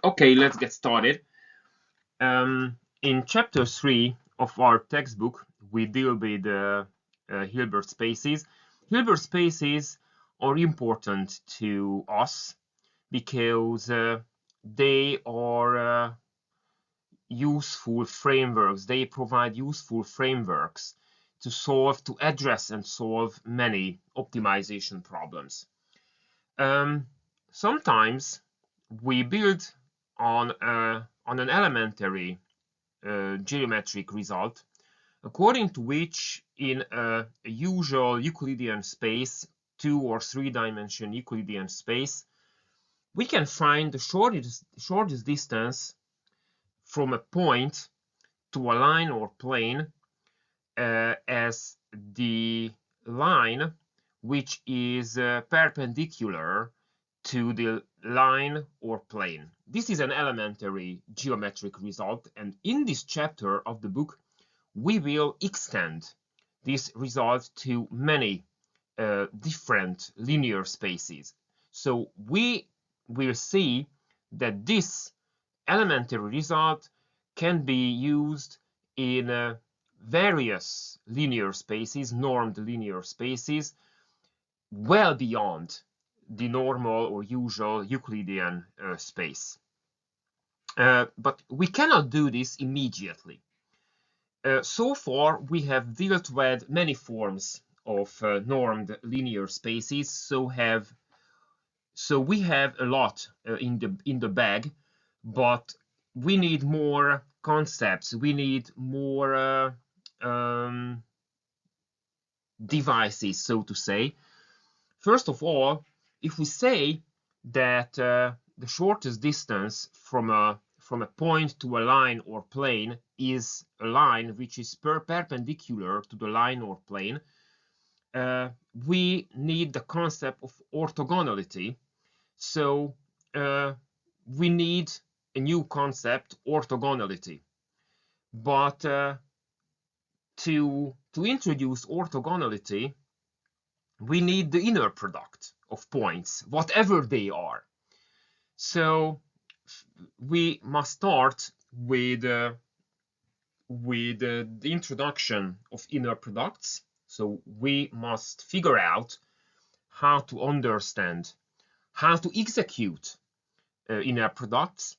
Okay, let's get started. In chapter 3 of our textbook, we deal with Hilbert spaces. Hilbert spaces are important to us because they are useful frameworks. They provide useful frameworks to address and solve many optimization problems. Um, Sometimes we build on an elementary geometric result, according to which in a usual Euclidean space, 2 or 3-dimension Euclidean space, we can find the shortest distance from a point to a line or plane as the line which is perpendicular to the line or plane. This is an elementary geometric result, and in this chapter of the book, we will extend this result to many different linear spaces. So we will see that this elementary result can be used in various linear spaces, normed linear spaces, well beyond the normal or usual Euclidean space. But we cannot do this immediately. So far, we have dealt with many forms of normed linear spaces, so we have a lot in the bag, but we need more concepts. We need more devices, so to say. First of all, if we say that the shortest distance from a point to a line or plane is a line which is perpendicular to the line or plane, we need the concept of orthogonality. So we need a new concept, orthogonality. But to introduce orthogonality, we need the inner product of points, whatever they are. So we must start with the introduction of inner products. So we must figure out how to understand, how to execute inner products,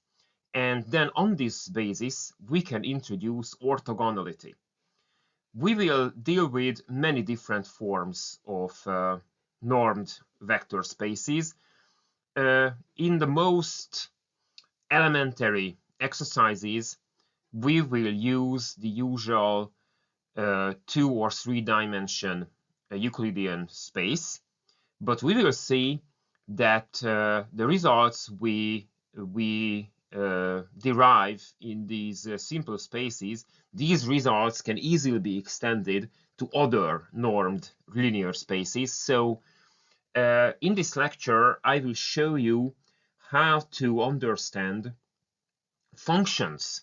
and then on this basis we can introduce orthogonality. We will deal with many different forms of normed vector spaces. In the most elementary exercises, we will use the usual 2 or 3-dimension Euclidean space, but we will see that the results we derive in these simple spaces, these results can easily be extended to other normed linear spaces. So in this lecture, I will show you how to understand functions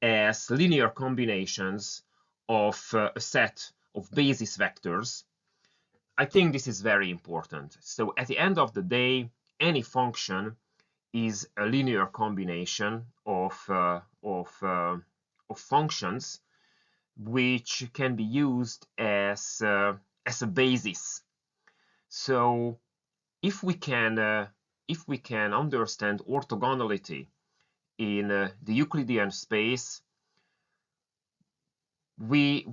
as linear combinations of a set of basis vectors. I think this is very important. So at the end of the day, any function is a linear combination of functions which can be used as a basis. So if we can understand orthogonality in the Euclidean space, we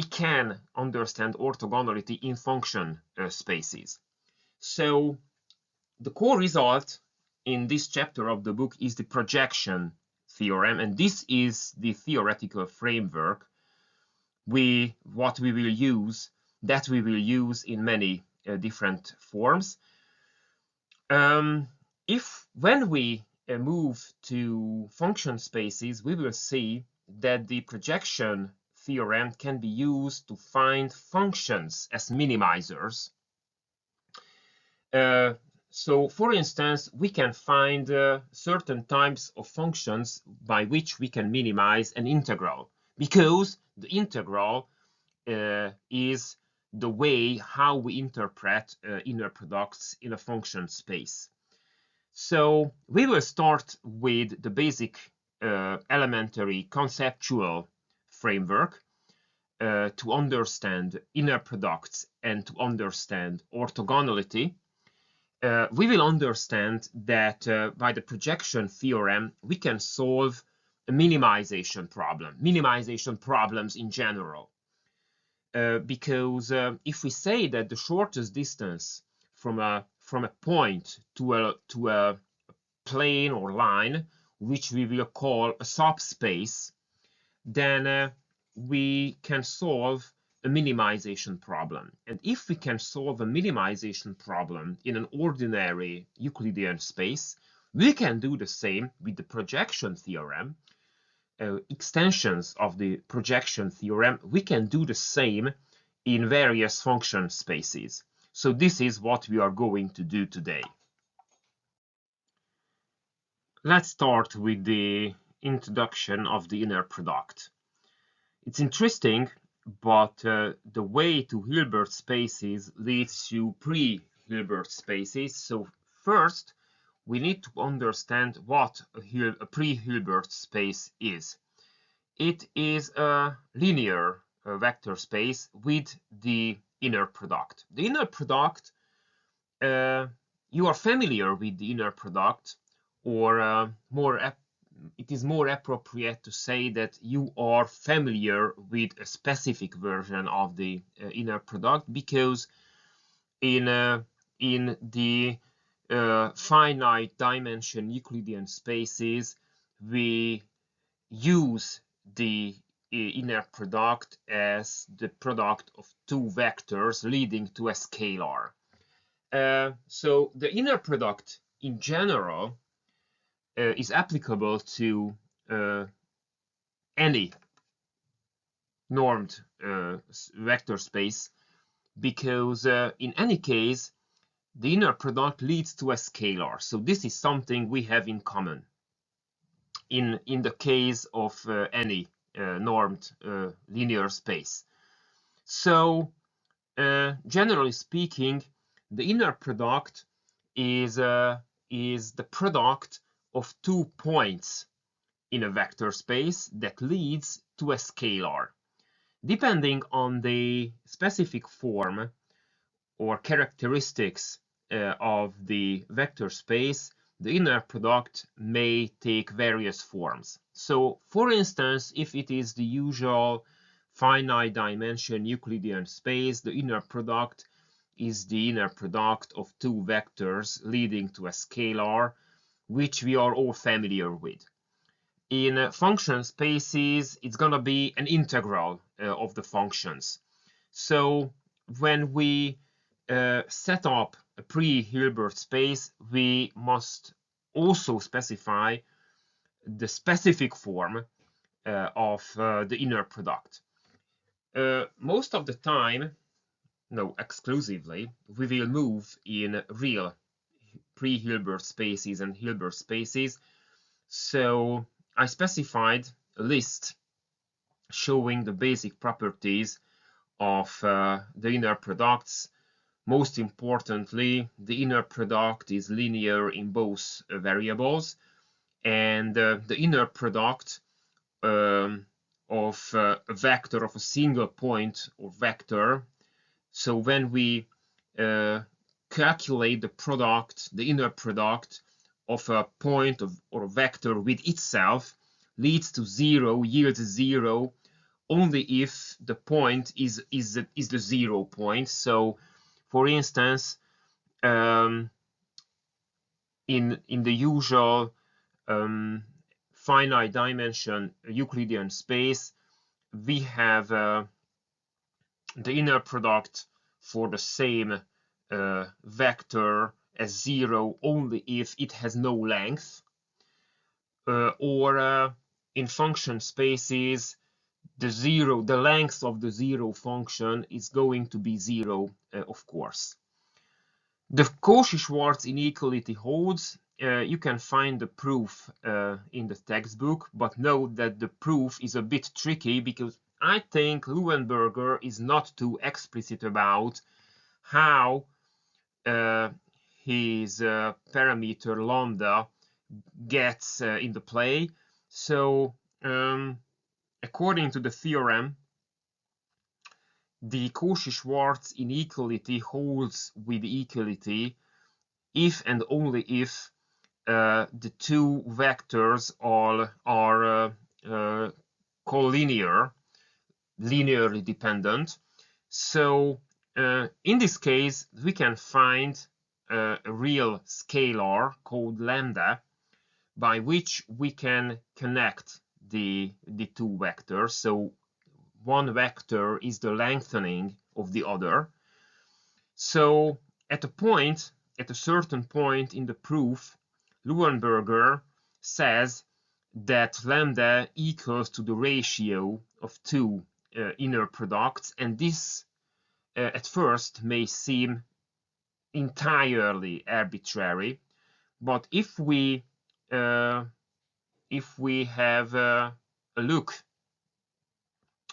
can understand orthogonality in function spaces. So the core result in this chapter of the book is the projection theorem, and this is the theoretical framework we will use in many different forms. When we move to function spaces, we will see that the projection theorem can be used to find functions as minimizers. So, for instance, we can find certain types of functions by which we can minimize an integral, because the integral is the way how we interpret inner products in a function space. So we will start with the basic elementary conceptual framework to understand inner products and to understand orthogonality. We will understand that by the projection theorem, we can solve a minimization problems in general. Because if we say that the shortest distance from a point to a plane or line, which we will call a subspace, then we can solve a minimization problem. And if we can solve a minimization problem in an ordinary Euclidean space, we can do the same with the projection theorem. Extensions of the projection theorem, we can do the same in various function spaces. So this is what we are going to do today. Let's start with the introduction of the inner product. It's interesting, but the way to Hilbert spaces leads to pre-Hilbert spaces. So first, we need to understand what a pre-Hilbert space is. It is a linear vector space with the inner product. The inner product, you are familiar with the inner product, or it is more appropriate to say that you are familiar with a specific version of the inner product, because in the finite dimension Euclidean spaces, we use the inner product as the product of two vectors leading to a scalar. So the inner product in general is applicable to any normed vector space, because in any case the inner product leads to a scalar. So this is something we have in common in the case of any normed linear space. So generally speaking, the inner product is the product of 2 points in a vector space that leads to a scalar. Depending on the specific form or characteristics of the vector space, the inner product may take various forms. So, for instance, if it is the usual finite dimension Euclidean space, the inner product is the inner product of two vectors leading to a scalar, which we are all familiar with. In function spaces, it's going to be an integral of the functions. So when we set up a pre-Hilbert space, we must also specify the specific form of the inner product. Most of the time, no, exclusively, we will move in real pre-Hilbert spaces and Hilbert spaces. So I specified a list showing the basic properties of the inner products. Most importantly, the inner product is linear in both variables, and the inner product of a vector of a single point or vector. So when we calculate the product, the inner product of a point or a vector with itself leads to 0, yields 0, only if the point is the 0 point. So, for instance, in the usual finite dimension Euclidean space, we have the inner product for the same vector as 0 only if it has no length, or in function spaces, the length of the 0 function is going to be 0, of course. The Cauchy-Schwarz inequality holds. You can find the proof in the textbook, but note that the proof is a bit tricky, because I think Luenberger is not too explicit about how his parameter lambda gets into play. So according to the theorem, the Cauchy-Schwarz inequality holds with equality if and only if the two vectors are collinear, linearly dependent. So in this case, we can find a real scalar called lambda, by which we can connect the two vectors. So one vector is the lengthening of the other. So at a certain point in the proof, Luenberger says that lambda equals to the ratio of two inner products, and this at first may seem entirely arbitrary, but if we have a look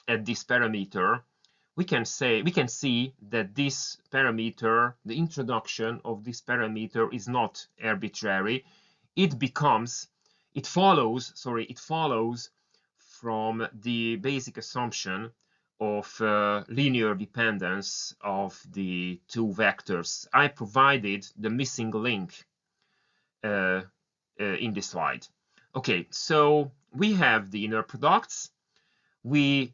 at this parameter, we can see that this parameter, the introduction of this parameter, is not arbitrary. It follows from the basic assumption of linear dependence of the two vectors. I provided the missing link in this slide. Okay, so we have the inner products. We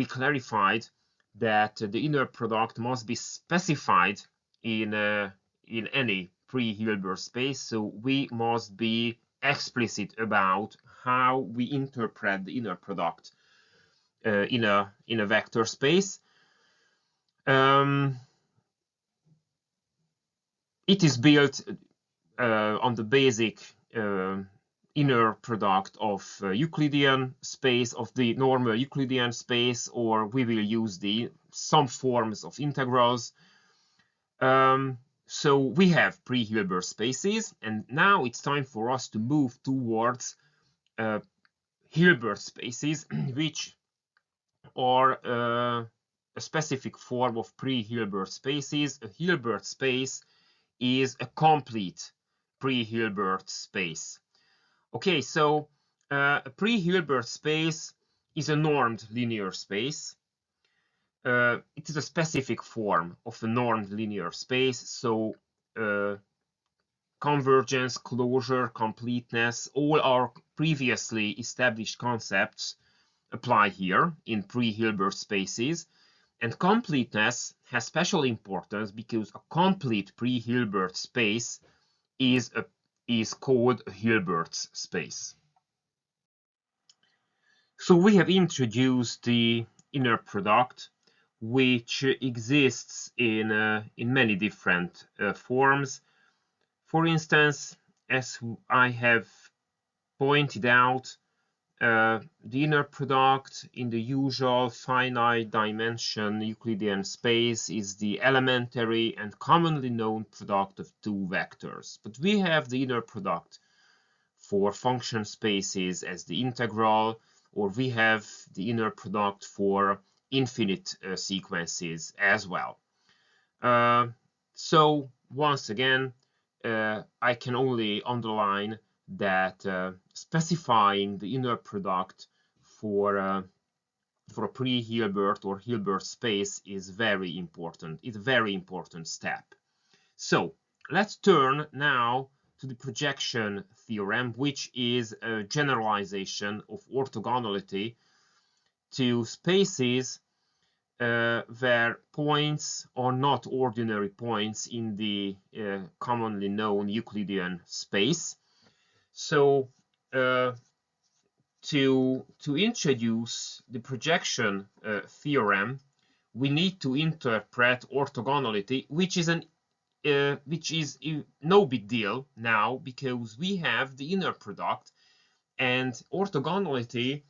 clarified that the inner product must be specified in any pre-Hilbert space, so we must be explicit about how we interpret the inner product in a vector space. It is built on the basic inner product of Euclidean space, of the normal Euclidean space, or we will use some forms of integrals. So we have pre-Hilbert spaces, and now it's time for us to move towards Hilbert spaces, which are a specific form of pre-Hilbert spaces. A Hilbert space is a complete pre-Hilbert space. Okay, so a pre-Hilbert space is a normed linear space. It is a specific form of a normed linear space, so convergence, closure, completeness, all our previously established concepts apply here in pre-Hilbert spaces. And completeness has special importance because a complete pre-Hilbert space is called a Hilbert space. So we have introduced the inner product, which exists in many different forms. For instance, as I have pointed out, the inner product in the usual finite dimension Euclidean space is the elementary and commonly known product of two vectors. But we have the inner product for function spaces as the integral, or we have the inner product for infinite sequences as well. So once again, I can only underline that specifying the inner product for a pre-Hilbert or Hilbert space is very important. It's a very important step. So let's turn now to the projection theorem, which is a generalization of orthogonality to spaces where points are not ordinary points in the commonly known Euclidean space. So to introduce the projection theorem, we need to interpret orthogonality, which is no big deal now because we have the inner product, and orthogonality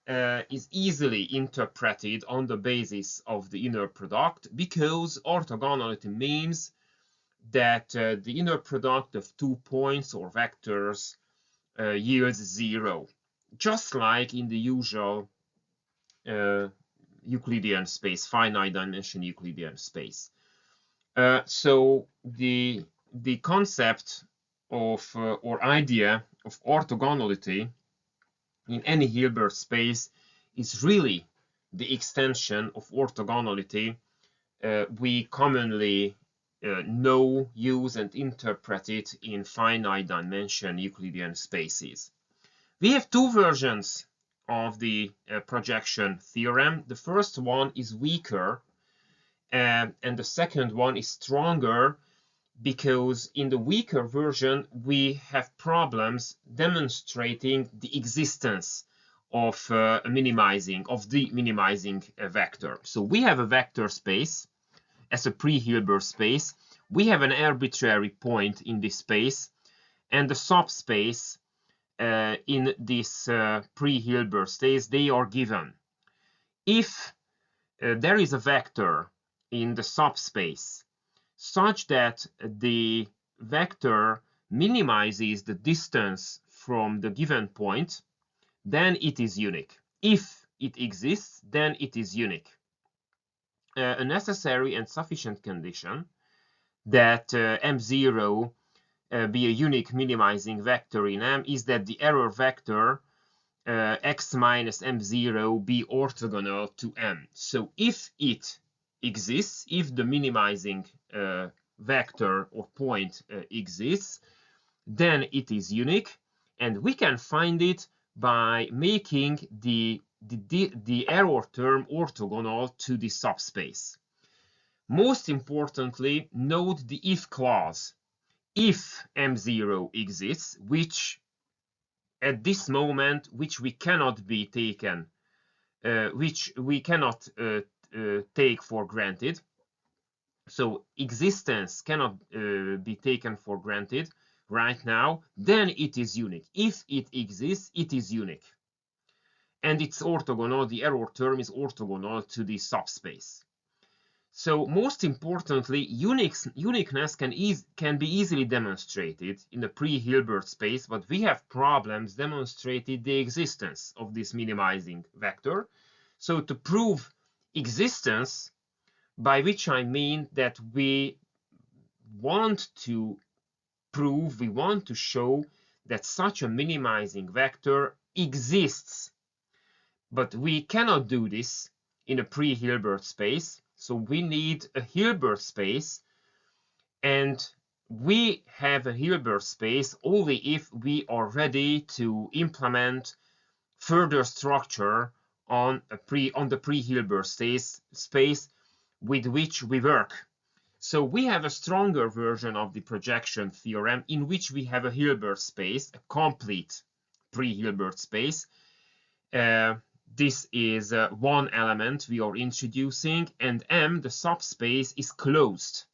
is easily interpreted on the basis of the inner product, because orthogonality means that the inner product of 2 points or vectors yields 0, just like in the usual Euclidean space, finite dimension Euclidean space. So the concept of or idea of orthogonality in any Hilbert space is really the extension of orthogonality we commonly know, use, and interpret it in finite dimension Euclidean spaces. We have two versions of the projection theorem. The first one is weaker, and the second one is stronger, because in the weaker version we have problems demonstrating the existence of the minimizing vector. So we have a vector space as a pre-Hilbert space. We have an arbitrary point in this space, and the subspace in this pre-Hilbert space, they are given. If there is a vector in the subspace such that the vector minimizes the distance from the given point, then it is unique. If it exists, then it is unique. A necessary and sufficient condition that M0 be a unique minimizing vector in M is that the error vector x minus M0 be orthogonal to M. So if it exists, if the minimizing vector or point exists, then it is unique, and we can find it by making the error term orthogonal to the subspace. Most importantly, note the if clause. If M0 exists, which at this moment, which we cannot be taken, which we cannot take for granted. So existence cannot be taken for granted right now, then it is unique. If it exists, it is unique. And it's orthogonal, the error term is orthogonal to the subspace. So most importantly, uniqueness can be easily demonstrated in the pre-Hilbert space, but we have problems demonstrating the existence of this minimizing vector. So to prove existence, by which I mean that we want to show that such a minimizing vector exists, but we cannot do this in a pre-Hilbert space. So we need a Hilbert space, and we have a Hilbert space only if we are ready to implement further structure on the pre-Hilbert space with which we work. So we have a stronger version of the projection theorem in which we have a Hilbert space, a complete pre-Hilbert space. This is one element we are introducing, and M, the subspace, is closed.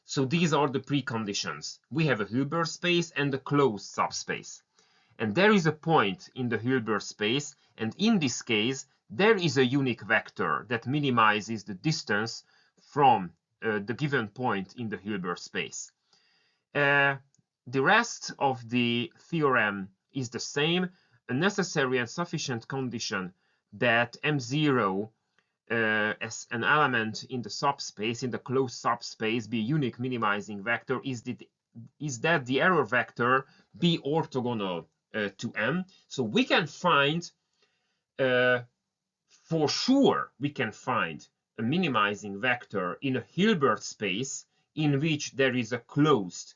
So these are the preconditions. We have a Hilbert space and a closed subspace. And there is a point in the Hilbert space, and in this case, there is a unique vector that minimizes the distance from the given point in the Hilbert space. The rest of the theorem is the same. A necessary and sufficient condition that M0 as an element in the subspace, in the closed subspace, be a unique minimizing vector is that the error vector be orthogonal to M. So we can find, for sure, we can find a minimizing vector in a Hilbert space in which there is a closed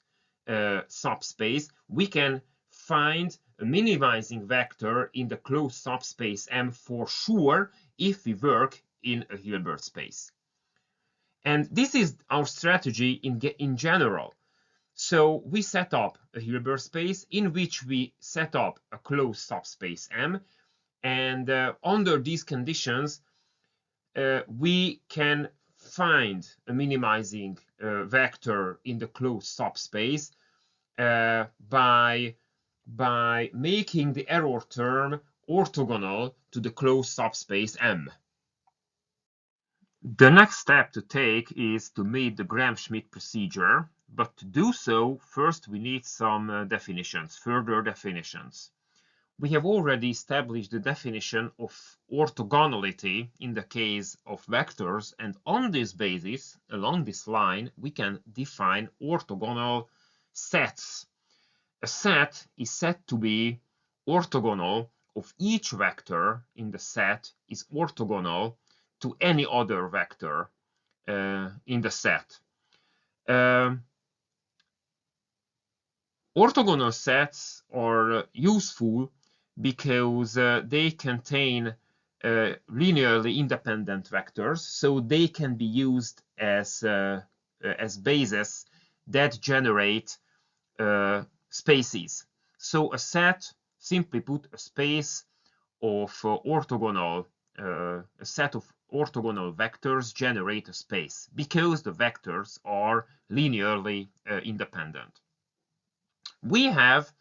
subspace. We can find a minimizing vector in the closed subspace M for sure if we work in a Hilbert space. And this is our strategy in general. So we set up a Hilbert space in which we set up a closed subspace M, and under these conditions we can find a minimizing vector in the closed subspace by making the error term orthogonal to the closed subspace M. The next step to take is to meet the Gram-Schmidt procedure, but to do so, first we need some definitions, further definitions. we have already established the definition of orthogonality in the case of vectors, and on this basis, along this line, we can define orthogonal sets. A set is said to be orthogonal of each vector in the set is orthogonal to any other vector in the set. Orthogonal sets are useful because they contain linearly independent vectors, so they can be used as bases that generate spaces. So a set, simply put, a space of orthogonal, a set of orthogonal vectors generate a space because the vectors are linearly independent. We have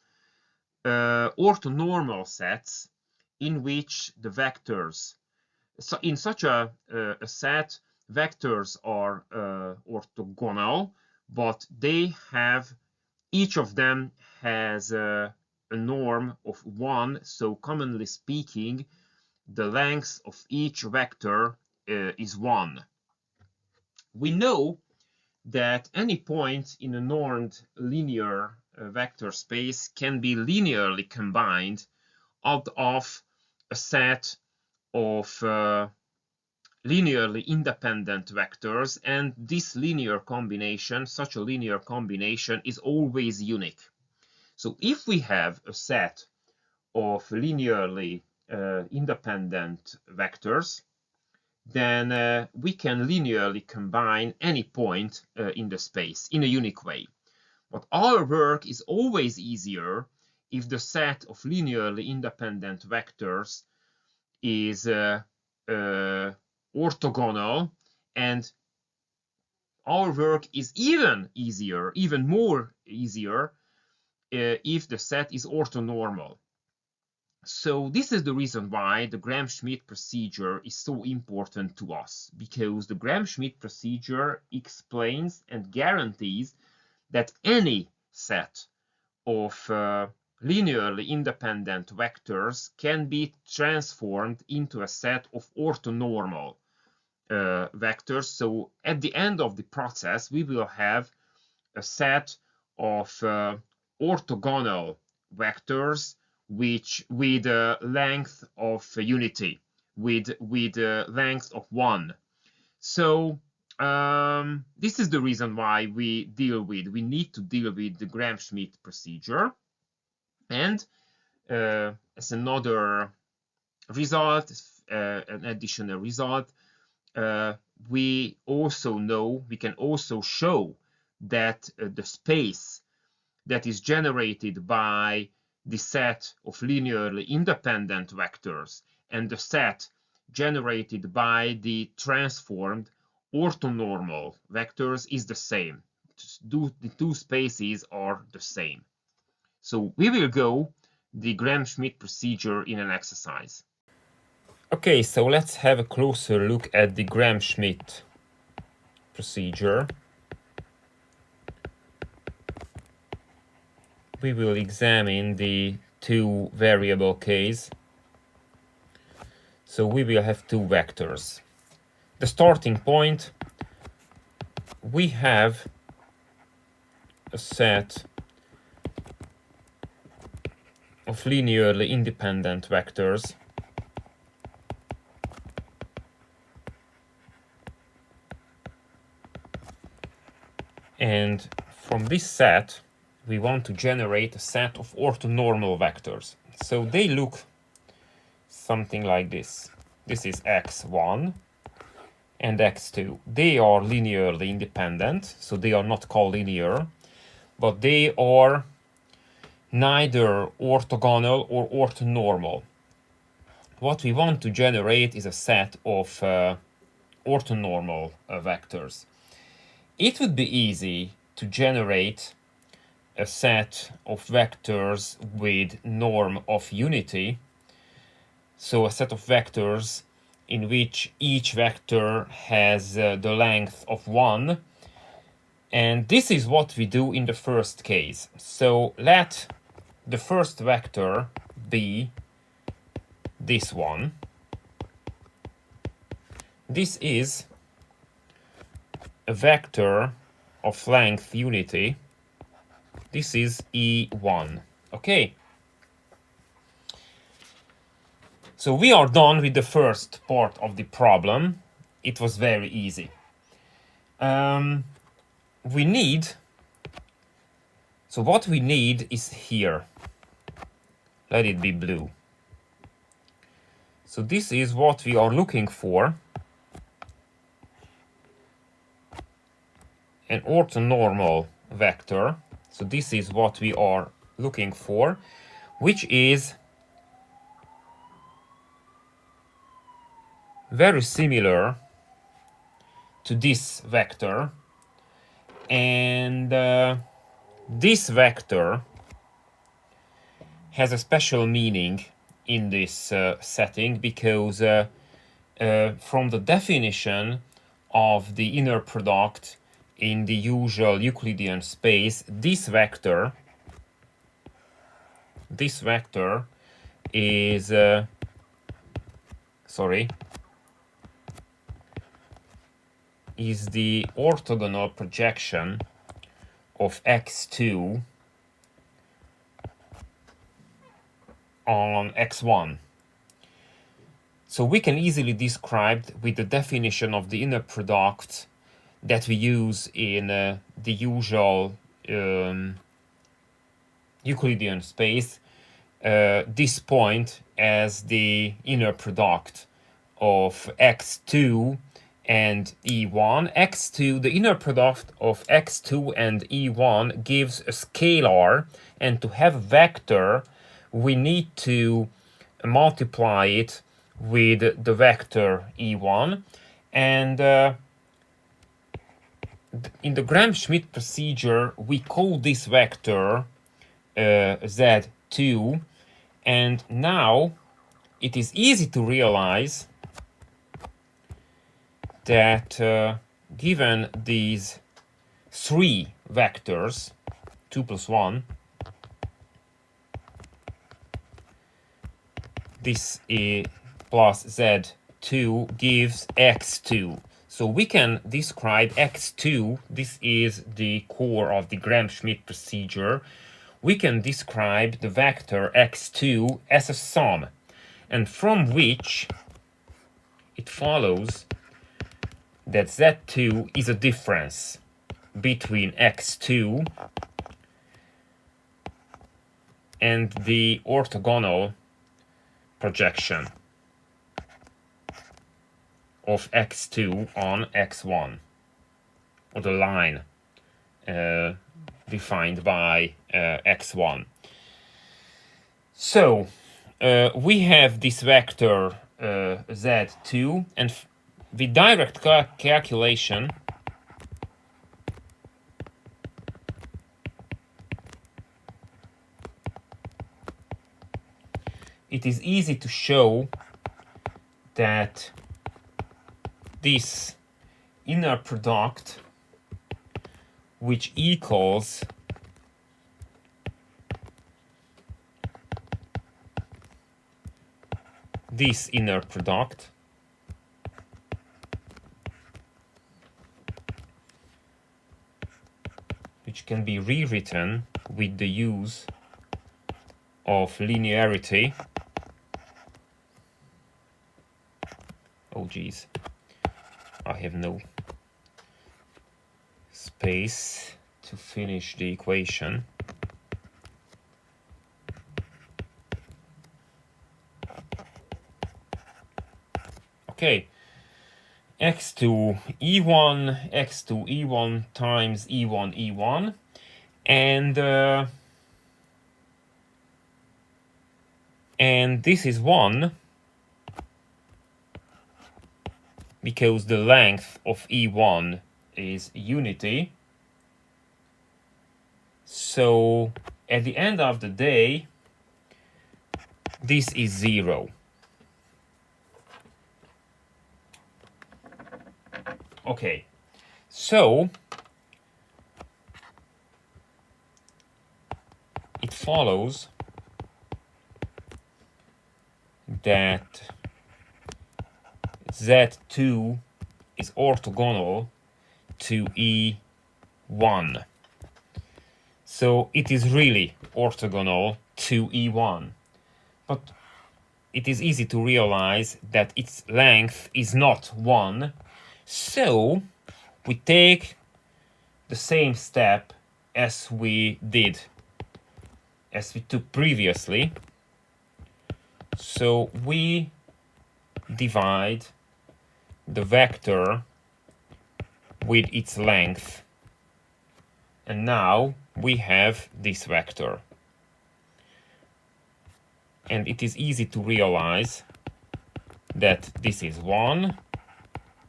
orthonormal sets in which the vectors, so in such a set, vectors are orthogonal, but they have, each of them has a norm of 1, so commonly speaking, the length of each vector is 1. We know that any point in a normed linear vector space can be linearly combined out of a set of linearly independent vectors, and this linear combination, such a linear combination, is always unique. So if we have a set of linearly independent vectors, then we can linearly combine any point in the space in a unique way. But our work is always easier if the set of linearly independent vectors is orthogonal, and our work is even easier, even more easier, if the set is orthonormal. So this is the reason why the Gram-Schmidt procedure is so important to us, because the Gram-Schmidt procedure explains and guarantees that any set of linearly independent vectors can be transformed into a set of orthonormal vectors. So at the end of the process, we will have a set of orthogonal vectors which with a length of unity, with a length of 1. So this is the reason why we need to deal with the Gram-Schmidt procedure. And as another result, an additional result, we can also show that the space that is generated by the set of linearly independent vectors and the set generated by the transformed orthonormal vectors is the same. The two spaces are the same. So we will go the Gram-Schmidt procedure in an exercise. Okay, so let's have a closer look at the Gram-Schmidt procedure. We will examine the two variable case. So we will have two vectors. The starting point, we have a set of linearly independent vectors. And from this set, we want to generate a set of orthonormal vectors. So they look something like this. This is x1 and x2. They are linearly independent, so they are not collinear, but they are neither orthogonal or orthonormal. What we want to generate is a set of orthonormal vectors. It would be easy to generate a set of vectors with norm of unity, so a set of vectors in which each vector has the length of 1, and this is what we do in the first case. So let the first vector be this one. This is a vector of length unity. This is E1. Okay. So we are done with the first part of the problem. It was very easy. We need, so what we need is here. Let it be blue. So this is what we are looking for. An orthonormal vector. So this is what we are looking for, which is very similar to this vector, and this vector has a special meaning in this setting, because from the definition of the inner product in the usual Euclidean space, this vector is is the orthogonal projection of x2 on x1. So we can easily describe with the definition of the inner product that we use in the usual Euclidean space, this point as the inner product of x2 and E1. x2, the inner product of x2 and E1 gives a scalar, and to have a vector we need to multiply it with the vector E1, and in the Gram-Schmidt procedure we call this vector Z2, and now it is easy to realize that given these three vectors, 2 plus 1, this is plus Z2 gives x2. So we can describe x2, this is the core of the Gram-Schmidt procedure, we can describe the vector x2 as a sum, and from which it follows that Z2 is a difference between x2 and the orthogonal projection of x2 on x1, or the line defined by x1. So we have this vector Z2, and with direct calculation it is easy to show that this inner product, which equals this inner product, which can be rewritten with the use of linearity. Oh geez, I have no space to finish the equation. Okay, x2 e1, x2 e1 times e1 e1, and this is 1 because the length of e1 is unity. So at the end of the day, this is 0. Okay, so it follows that Z2 is orthogonal to E1. So it is really orthogonal to E1. But it is easy to realize that its length is not 1. So we take the same step as we took previously. So we divide the vector with its length, and now we have this vector. And it is easy to realize that this is 1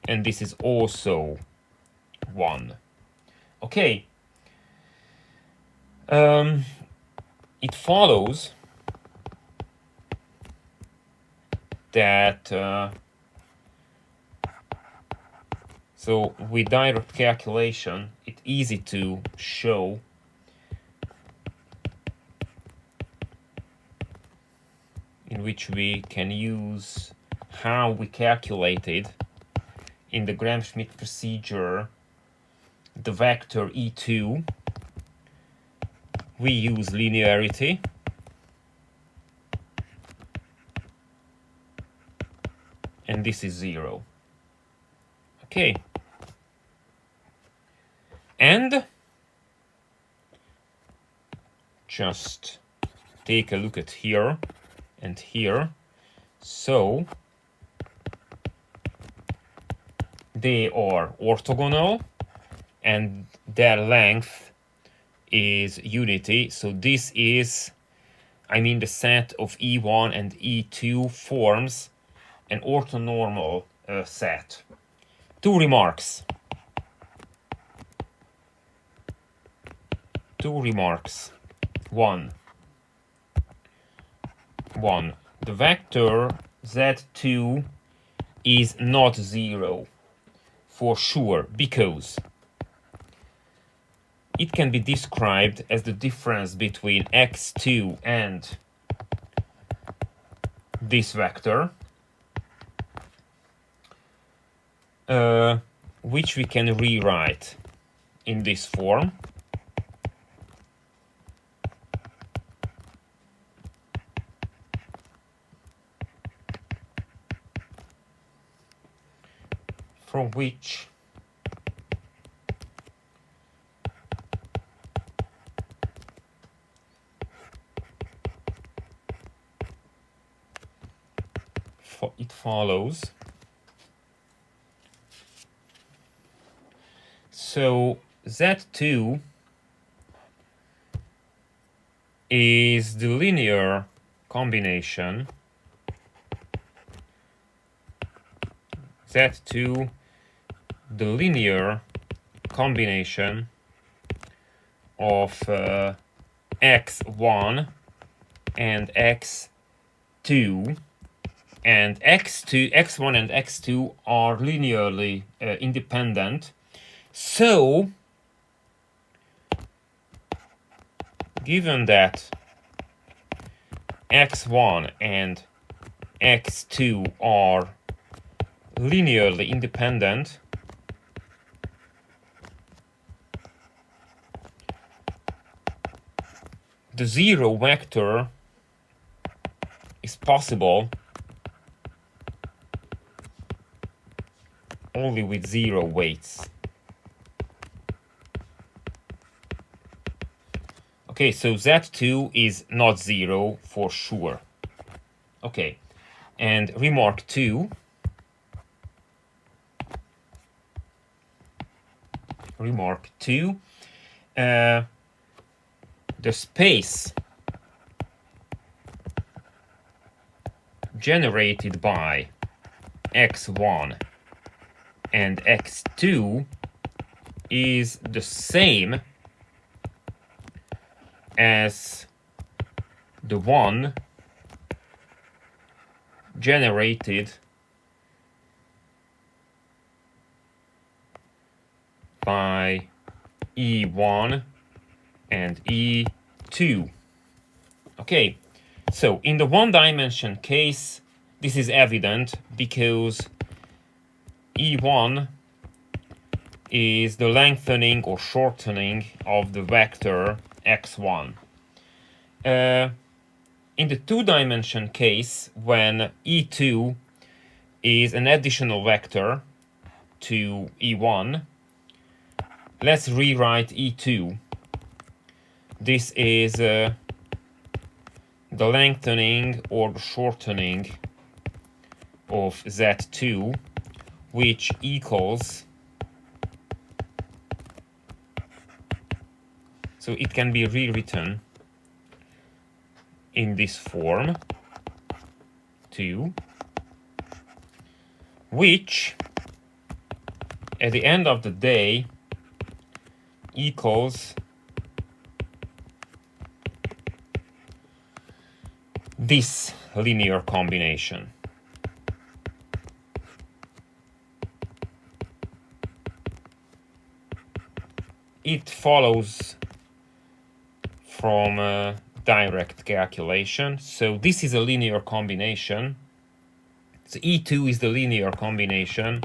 and this is also 1. Okay. It follows that so with direct calculation it's easy to show in which we can use how we calculated in the Gram-Schmidt procedure the vector E2. We use linearity, and this is 0. Okay. And just take a look at here and here. So they are orthogonal and their length is unity. So this is, the set of E1 and E2 forms an orthonormal set. Two remarks. One. The vector Z2 is not 0 for sure, because it can be described as the difference between x2 and this vector, which we can rewrite in this form. From which it follows. So Z2 is the linear combination. Z2, the linear combination of x1 and x2, and x1 and x2 are linearly independent. So given that x1 and x2 are linearly independent, the 0 vector is possible only with 0 weights. Okay, so Z2 is not 0 for sure. Okay, and remark 2. The space generated by x1 and x2 is the same as the one generated by E1 and E2. Okay, so in the one-dimension case, This is evident because E1 is the lengthening or shortening of the vector x1. In the two-dimension case, when E2 is an additional vector to E1, let's rewrite E2. This is the lengthening or the shortening of Z2, which equals, so it can be rewritten in this form, 2, which at the end of the day equals this linear combination. It follows from a direct calculation. So this is a linear combination. So E2 is the linear combination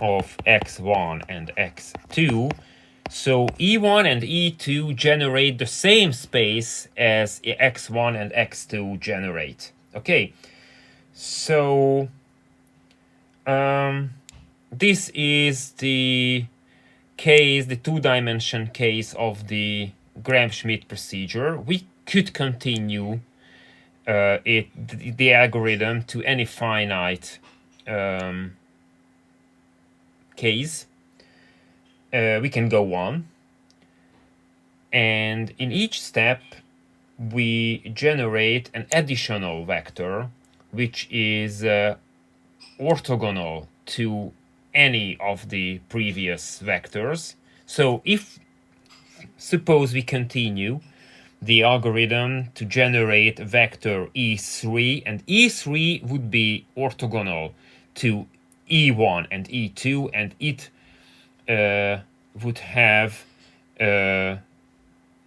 of x1 and x2. So E1 and E2 generate the same space as x1 and x2 generate. Okay, so this is the case, the two-dimension case of the Gram-Schmidt procedure. We could continue the algorithm to any finite case. We can go on, and in each step we generate an additional vector which is orthogonal to any of the previous vectors. So if suppose we continue the algorithm to generate a vector E3, and E3 would be orthogonal to E1 and E2, and it would have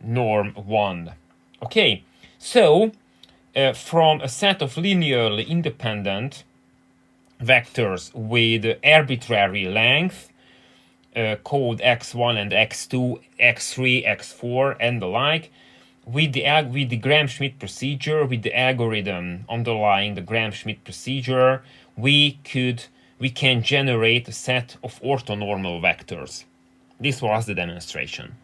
norm 1. Okay, so from a set of linearly independent vectors with arbitrary length called x1 and x2, x3, x4, and the like, with the Gram-Schmidt procedure, with the algorithm underlying the Gram-Schmidt procedure, we can generate a set of orthonormal vectors. This was the demonstration.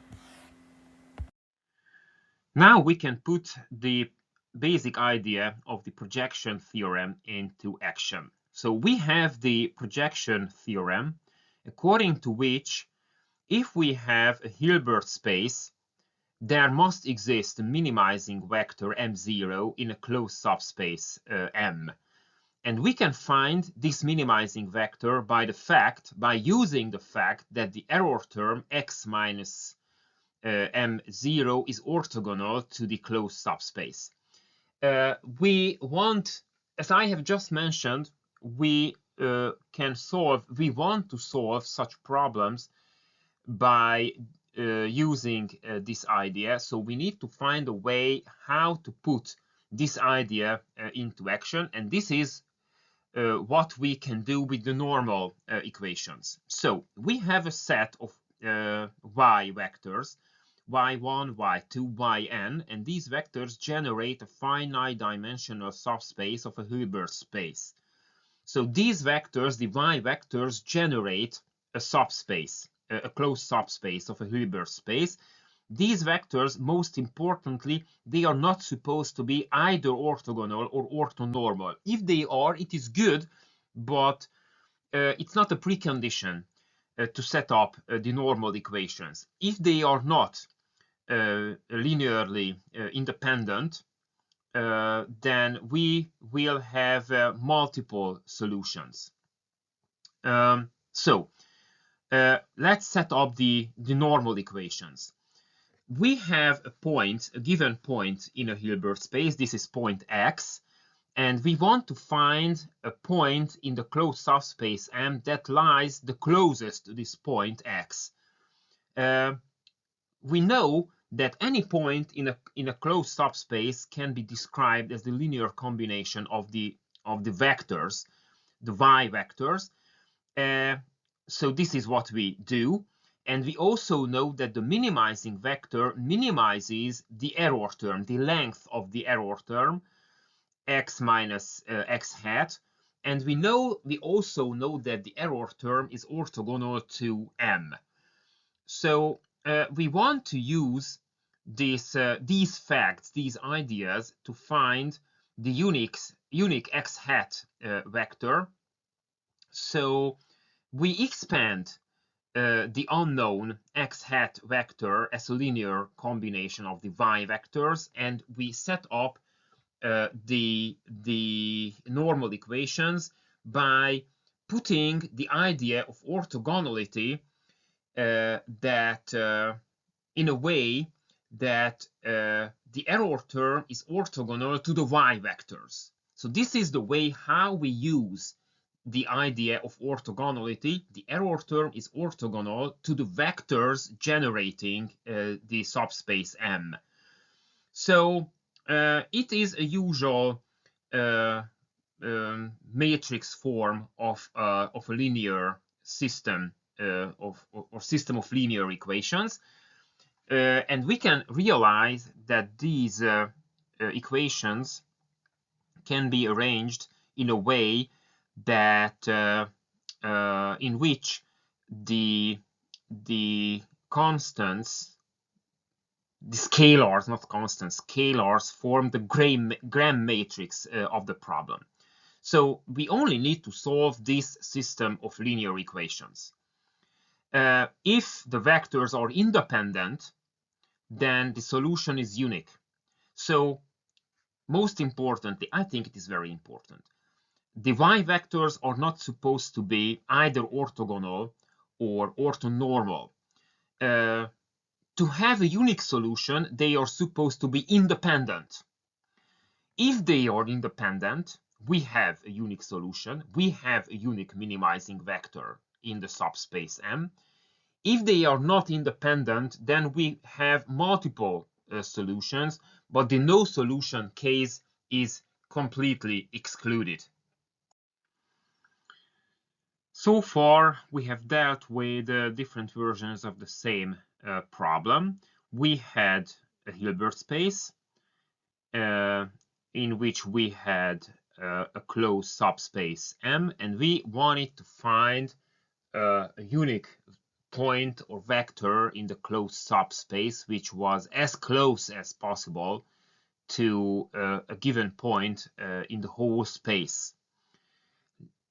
Now we can put the basic idea of the projection theorem into action. So we have the projection theorem, according to which if we have a Hilbert space, there must exist a minimizing vector m0 in a closed subspace M. And we can find this minimizing vector by using the fact that the error term x minus m0 is orthogonal to the closed subspace. We want, as I have just mentioned, we want to solve such problems by using this idea. So we need to find a way how to put this idea into action, and this is what we can do with the normal equations. So we have a set of y vectors, y1, y2, yn, and these vectors generate a finite dimensional subspace of a Hilbert space. So these vectors, the y vectors, generate a subspace, a closed subspace of a Hilbert space. These vectors, most importantly, they are not supposed to be either orthogonal or orthonormal. If they are, it is good, but it's not a precondition to set up the normal equations. If they are not linearly independent, then we will have multiple solutions. So let's set up the normal equations. We have a given point in a Hilbert space. This is point x, and we want to find a point in the closed subspace M that lies the closest to this point x. we know that any point in a closed subspace can be described as the linear combination of the vectors, the y vectors. So this is what we do. And we also know that the minimizing vector minimizes the error term, the length of the error term, x minus x hat. And we also know that the error term is orthogonal to M. So we want to use these facts, these ideas, to find the unique x hat vector. So we expand the unknown x hat vector as a linear combination of the y vectors, and we set up the normal equations by putting the idea of orthogonality in a way that the error term is orthogonal to the y vectors. So this is the way how we use the idea of orthogonality. The error term is orthogonal to the vectors generating the subspace M. So it is a usual matrix form of a linear system or system of linear equations. And we can realize that these equations can be arranged in a way that in which the constants, the scalars, not constants, scalars form the Gram matrix of the problem. So we only need to solve this system of linear equations. If the vectors are independent, then the solution is unique. So most importantly, I think it is very important, the y vectors are not supposed to be either orthogonal or orthonormal. To have a unique solution, they are supposed to be independent. If they are independent, we have a unique solution. We have a unique minimizing vector in the subspace M. If they are not independent, then we have multiple solutions, but the no solution case is completely excluded. So far, we have dealt with different versions of the same problem. We had a Hilbert space in which we had a closed subspace M, and we wanted to find a unique point or vector in the closed subspace which was as close as possible to a given point in the whole space.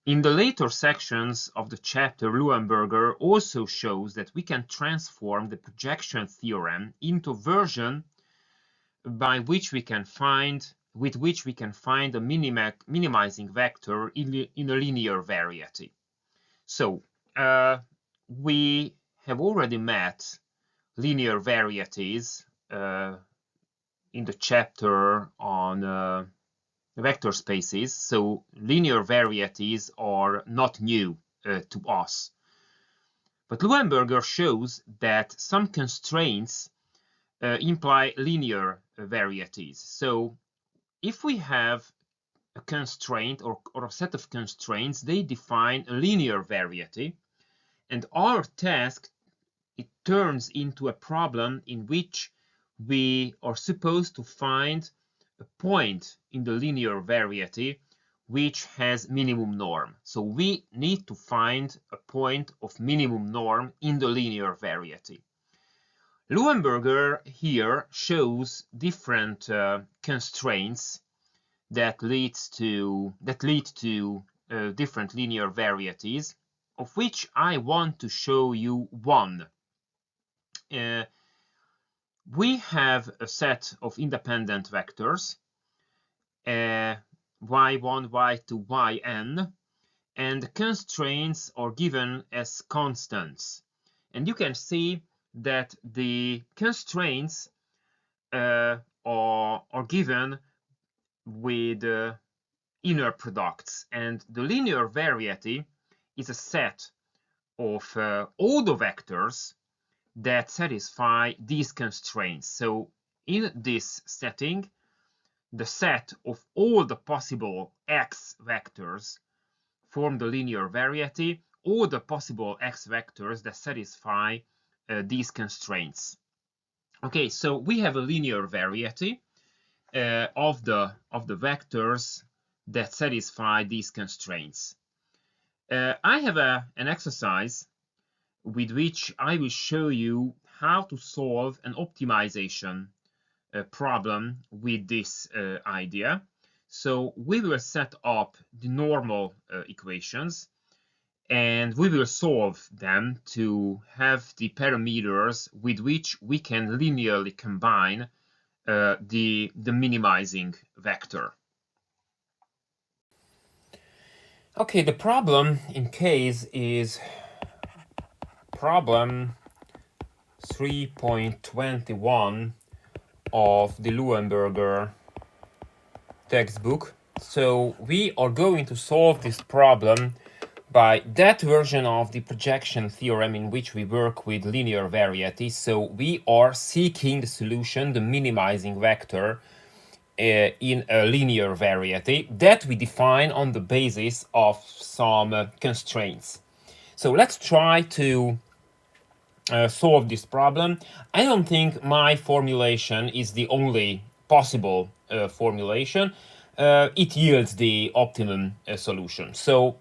In the later sections of the chapter, Luenberger also shows that we can transform the projection theorem into a version by which we can find a minimizing vector in a linear variety. So we have already met linear varieties in the chapter on vector spaces, so linear varieties are not new to us. But Luenberger shows that some constraints imply linear varieties. So if we have a constraint or a set of constraints, they define a linear variety, and our task, it turns into a problem in which we are supposed to find a point in the linear variety which has minimum norm. So we need to find a point of minimum norm in the linear variety. Luenberger here shows different constraints that lead to different linear varieties, of which I want to show you one. We have a set of independent vectors, y1, y2, yn, and the constraints are given as constants. And you can see that the constraints are given with inner products, and the linear variety is a set of all the vectors that satisfy these constraints. So in this setting, the set of all the possible x vectors form the linear variety, all the possible x vectors that satisfy these constraints. Okay, so we have a linear variety of the vectors that satisfy these constraints. I have an exercise with which I will show you how to solve an optimization problem with this idea. So we will set up the normal equations, and we will solve them to have the parameters with which we can linearly combine the minimizing vector. Okay, the problem in case is problem 3.21 of the Luenberger textbook. So we are going to solve this problem by that version of the projection theorem in which we work with linear variety. So we are seeking the solution, the minimizing vector, in a linear variety that we define on the basis of some constraints. So let's try to solve this problem. I don't think my formulation is the only possible formulation. It yields the optimum solution. So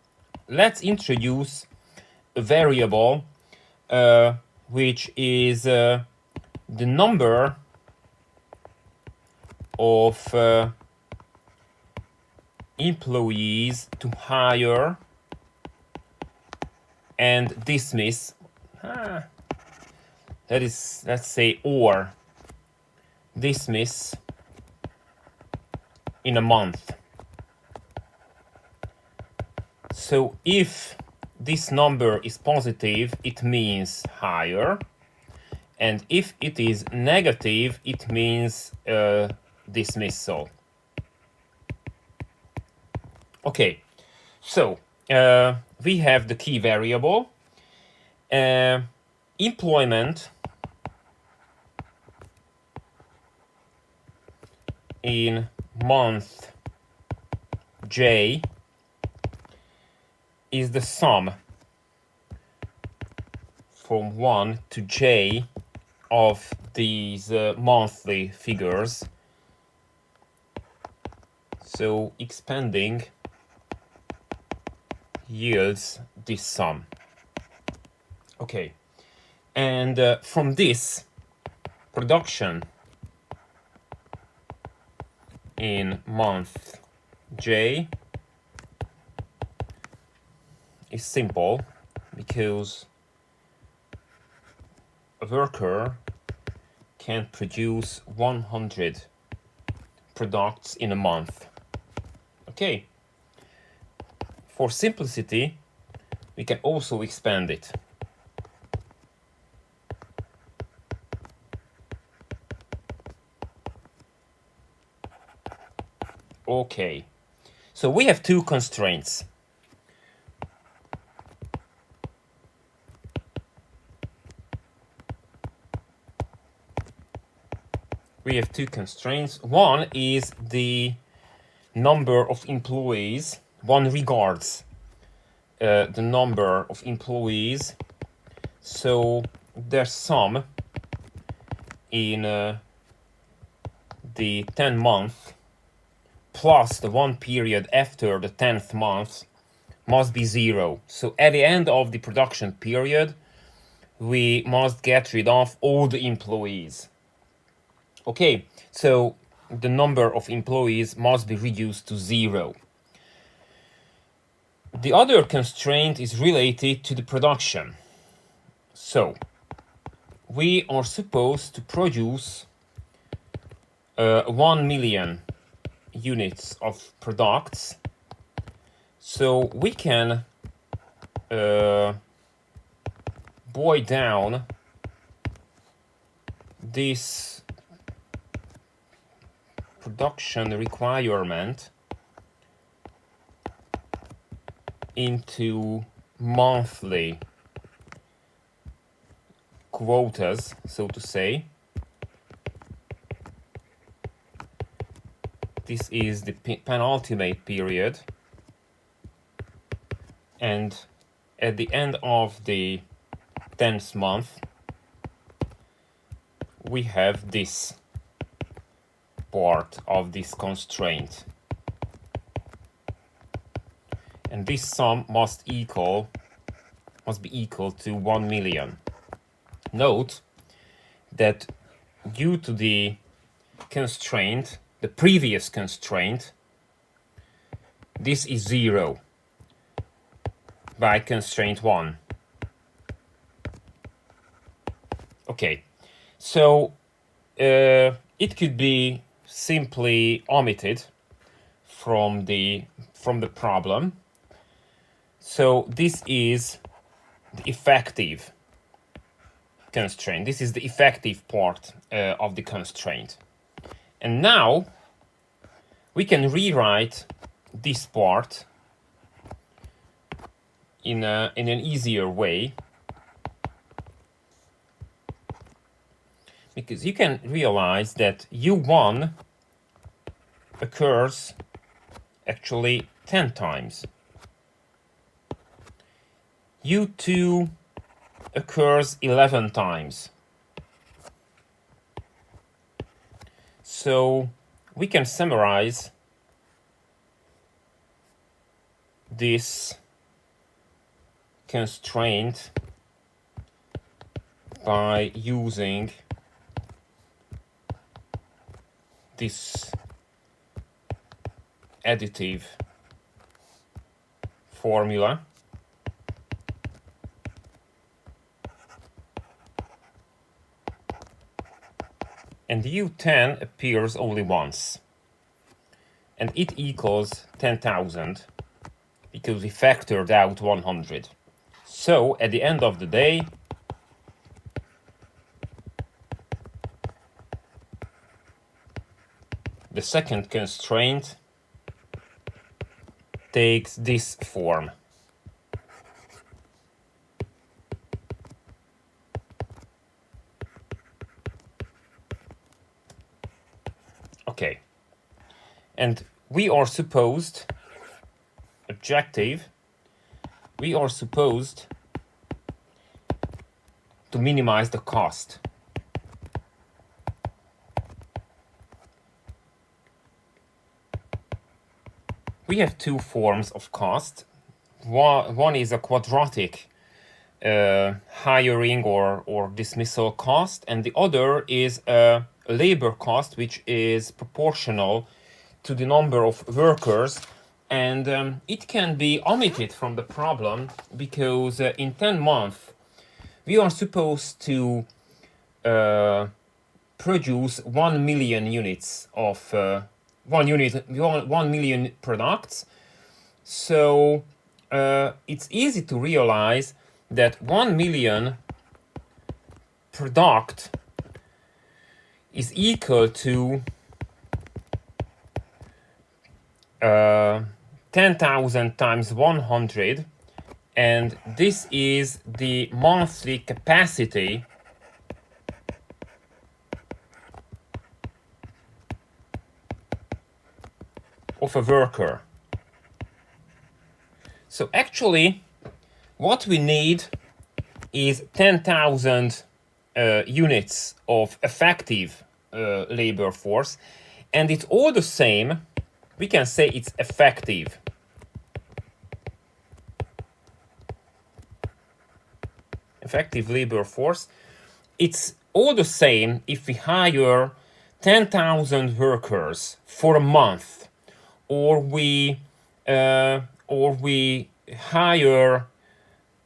let's introduce a variable which is the number of employees to hire and dismiss. That is, let's say, or dismiss in a month. So if this number is positive, it means hire, and if it is negative, it means dismissal. Okay, so we have the key variable, employment in month J is the sum from 1 to j of these monthly figures. So expanding yields this sum. Okay, and from this, production in month J is simple because a worker can produce 100 products in a month. Okay, for simplicity, we can also expand it. Okay, so we have two constraints. One is the number of employees. One regards the number of employees. So their sum in the 10th month plus the one period after the 10th month must be 0. So at the end of the production period, we must get rid of all the employees. Okay, so the number of employees must be reduced to 0. The other constraint is related to the production. So we are supposed to produce 1 million units of products. So we can boil down this production requirement into monthly quotas, so to say. This is the penultimate period, and at the end of the 10th month we have this part of this constraint, and this sum must be equal to 1 million. Note that due to the constraint, the previous constraint, this is 0 by constraint 1. Okay, so it could be simply omitted from the problem. So this is the effective constraint. This is the effective part of the constraint. And now we can rewrite this part in an easier way, because you can realize that U1 occurs actually 10 times. U2 occurs 11 times. So we can summarize this constraint by using this additive formula. And U10 appears only once, and it equals 10,000 because we factored out 100. So at the end of the day, the second constraint takes this form. Okay, and we are supposed, objective, we are supposed to minimize the cost. We have two forms of cost. One is a quadratic hiring or dismissal cost, and the other is a labor cost, which is proportional to the number of workers, and it can be omitted from the problem because in 10 months we are supposed to produce 1 million units of 1 million products. So it's easy to realize that 1 million product is equal to 10,000 times 100, and this is the monthly capacity of a worker. So actually what we need is 10,000 units of effective labor force, and it's all the same. We can say it's effective. Effective labor force. It's all the same if we hire 10,000 workers for a month, or we hire.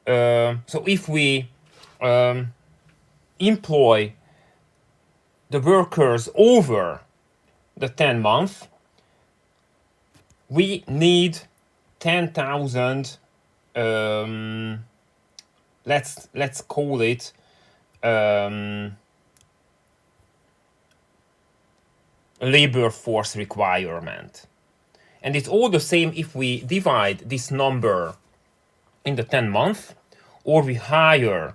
So if we employ the workers over the 10 months, we need 10,000. Let's call it labor force requirement, and it's all the same if we divide this number in the 10 months, or we hire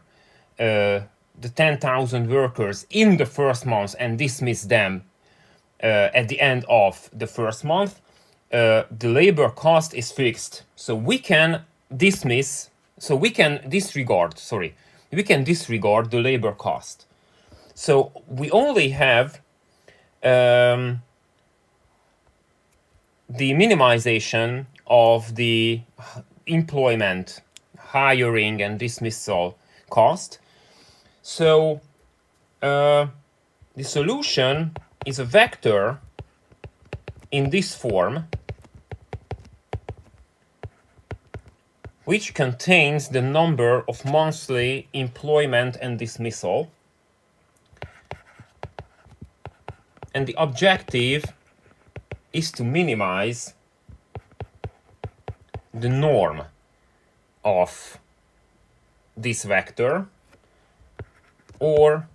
the 10,000 workers in the first month and dismiss them at the end of the first month, the labor cost is fixed. So we can disregard the labor cost. So we only have the minimization of the employment, hiring, and dismissal cost. So the solution is a vector in this form, which contains the number of monthly employment and dismissal. And the objective is to minimize the norm of this vector, or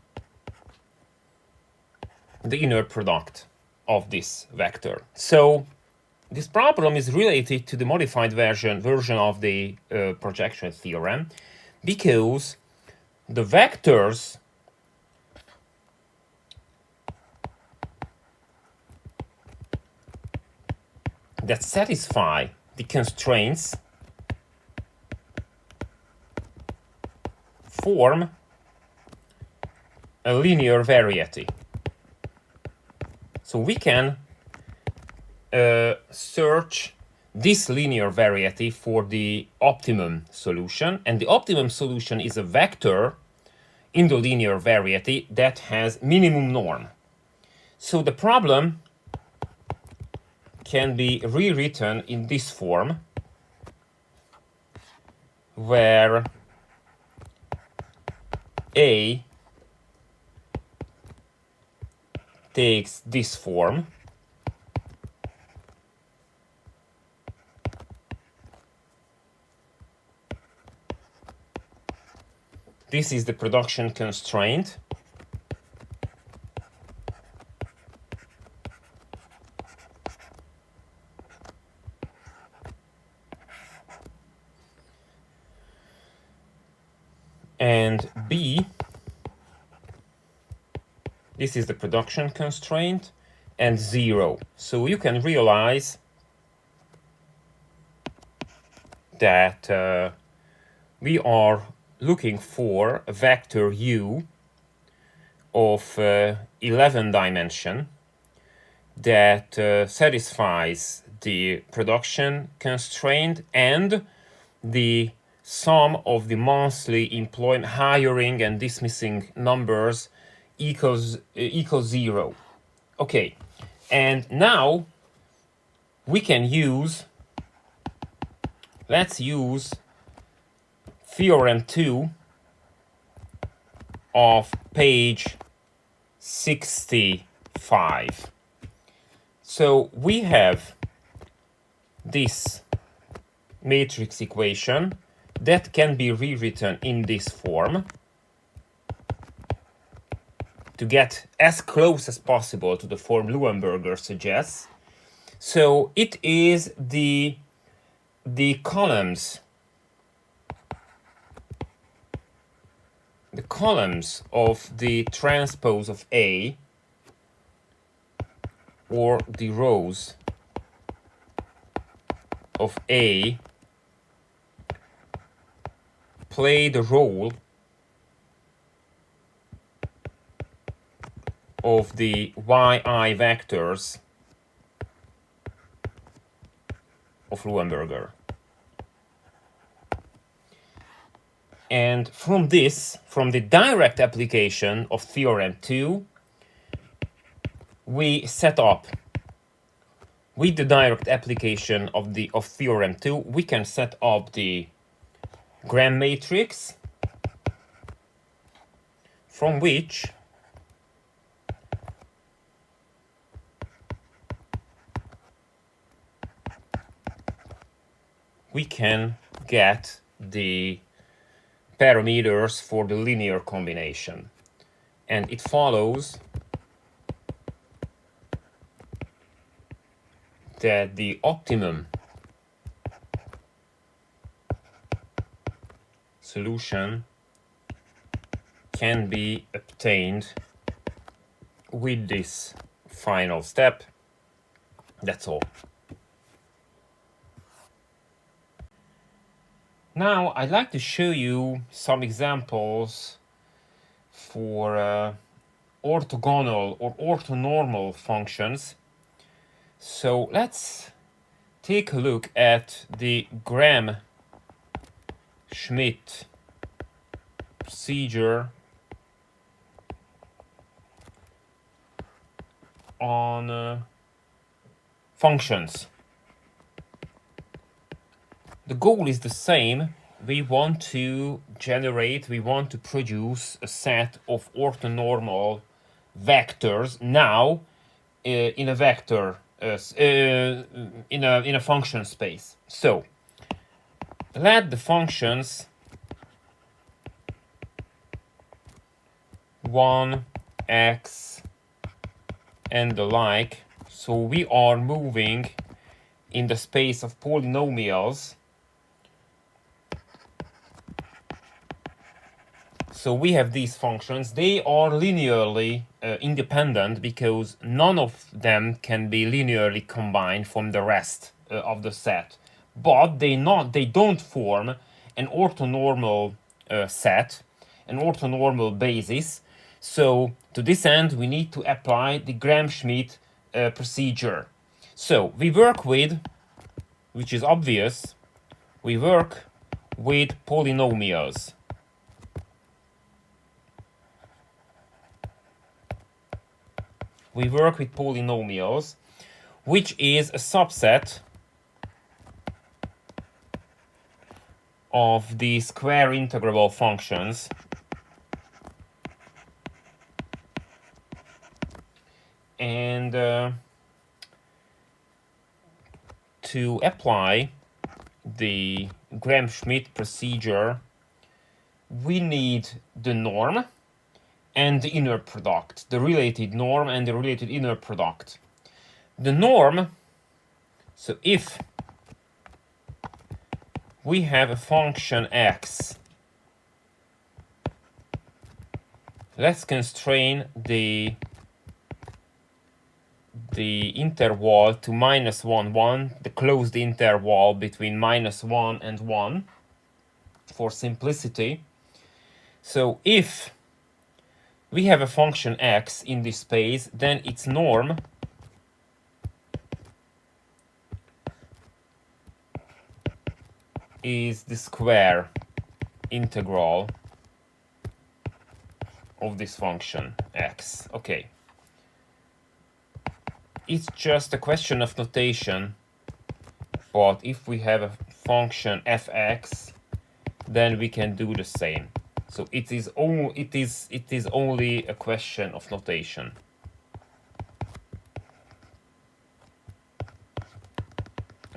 the inner product of this vector. So this problem is related to the modified version of the projection theorem, because the vectors that satisfy the constraints form a linear variety. So we can search this linear variety for the optimum solution, and the optimum solution is a vector in the linear variety that has minimum norm. So the problem can be rewritten in this form, where A takes this form, this is the production constraint, and B, this is the production constraint, and 0. So you can realize that we are looking for a vector U of 11 dimension that satisfies the production constraint and the sum of the monthly employment, hiring, and dismissing numbers equals 0. Okay, and now we can use, let's use Theorem 2 of page 65. So we have this matrix equation that can be rewritten in this form to get as close as possible to the form Luenberger suggests. So it is the columns of the transpose of A, or the rows of A, play the role of the yi vectors of Luenberger. And from the direct application of Theorem 2, we set up, with the direct application of Theorem 2, we can set up the Gram matrix, from which we can get the parameters for the linear combination. And it follows that the optimum solution can be obtained with this final step. That's all. Now I'd like to show you some examples for orthogonal or orthonormal functions. So let's take a look at the Gram-Schmidt procedure on functions. The goal is the same. We want to produce a set of orthonormal vectors now in a vector in a function space. So let the functions 1, x, and the like. So we are moving in the space of polynomials. So we have these functions. They are linearly independent because none of them can be linearly combined from the rest of the set. But they don't form an orthonormal set, an orthonormal basis. So to this end, we need to apply the Gram-Schmidt procedure. So we work with, which is obvious, we work with polynomials. We work with polynomials, which is a subset of the square integrable functions. And to apply the Gram-Schmidt procedure, we need the norm and the inner product, the related norm and the related inner product. The norm, so if we have a function x, let's constrain the interval to -1, 1, the closed interval between -1 and 1 for simplicity. So if we have a function x in this space, then its norm is the square integral of this function x. Okay. It's just a question of notation, but if we have a function fx, then we can do the same. So it is only a question of notation.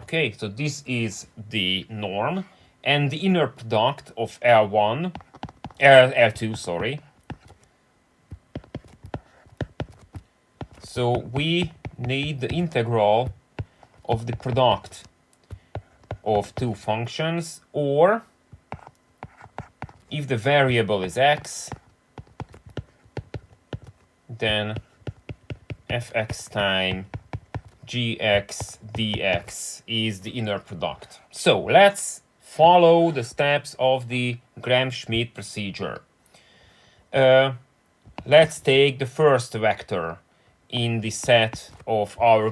Okay, so this is the norm and the inner product of L2, sorry. So we need the integral of the product of two functions, or if the variable is x, then fx times gx dx is the inner product. So let's follow the steps of the Gram-Schmidt procedure. Let's take the first vector in the set of our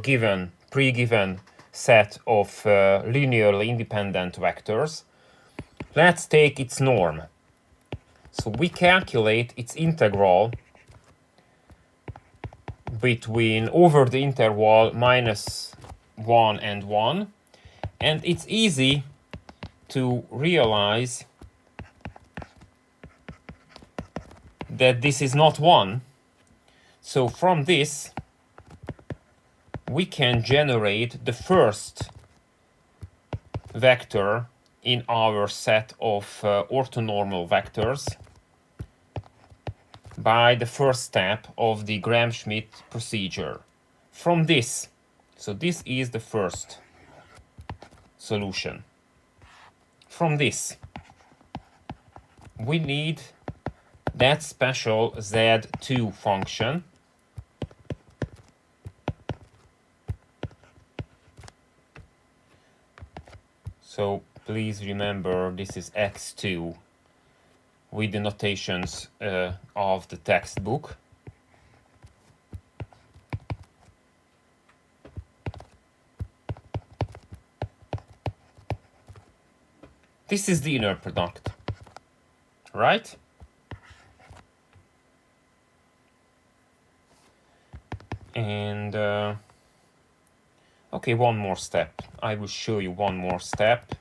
pre-given set of linearly independent vectors. Let's take its norm. So we calculate its integral between over the interval -1 and 1, and it's easy to realize that this is not 1. So from this we can generate the first vector in our set of orthonormal vectors by the first step of the Gram-Schmidt procedure. From this, so this is the first solution. From this, we need that special z2 function. So please remember this is x2 with the notations of the textbook. This is the inner product, right? And okay, one more step. I will show you one more step.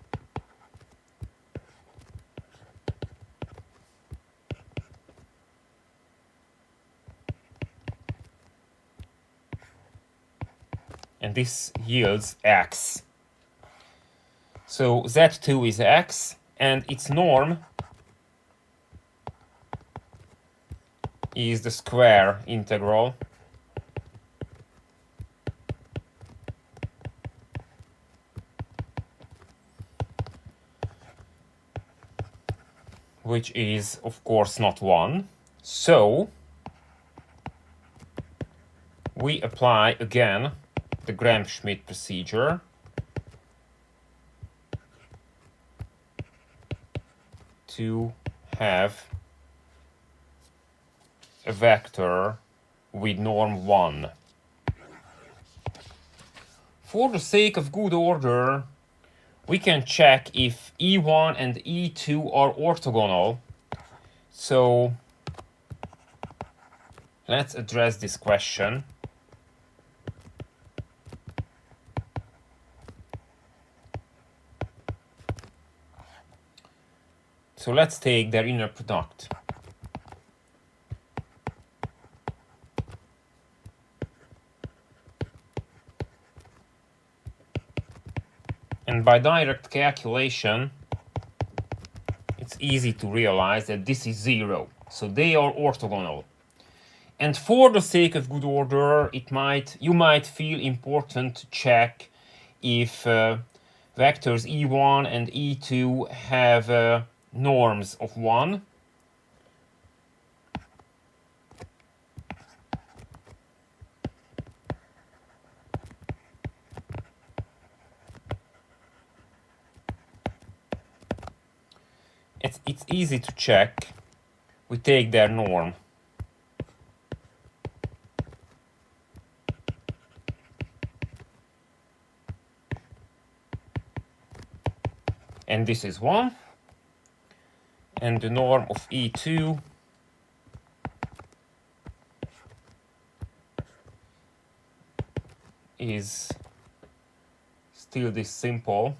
And this yields x. So z2 is x, and its norm is the square integral which is, of course, not 1. So we apply again the Gram-Schmidt procedure. To have a vector with norm 1. For the sake of good order, we can check if E1 and E2 are orthogonal. So let's address this question. So let's take their inner product. And by direct calculation, it's easy to realize that this is 0. So they are orthogonal. And for the sake of good order, you might feel important to check if vectors E1 and E2 have norms of 1. It's easy to check. We take their norm. And this is 1. And the norm of E2 is still this simple.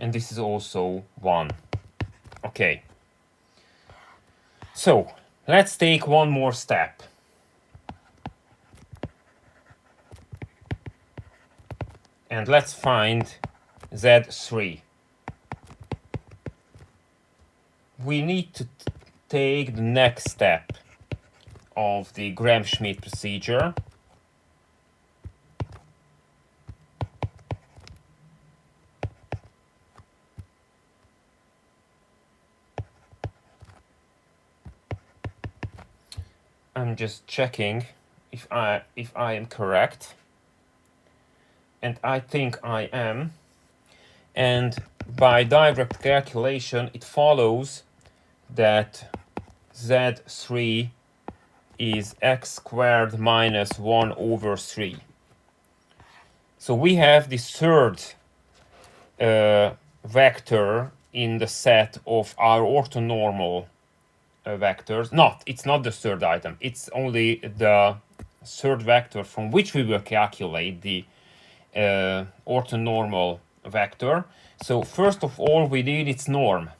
And this is also 1. Okay. So let's take one more step. And let's find Z3. We need to take the next step of the Gram-Schmidt procedure. I'm just checking if I am correct, and I think I am. And by direct calculation, it follows that Z3 is x squared minus 1 over 3. So we have this third vector in the set of our orthonormal vectors. It's not the third item. It's only the third vector from which we will calculate the orthonormal vector. So first of all, we need its norm.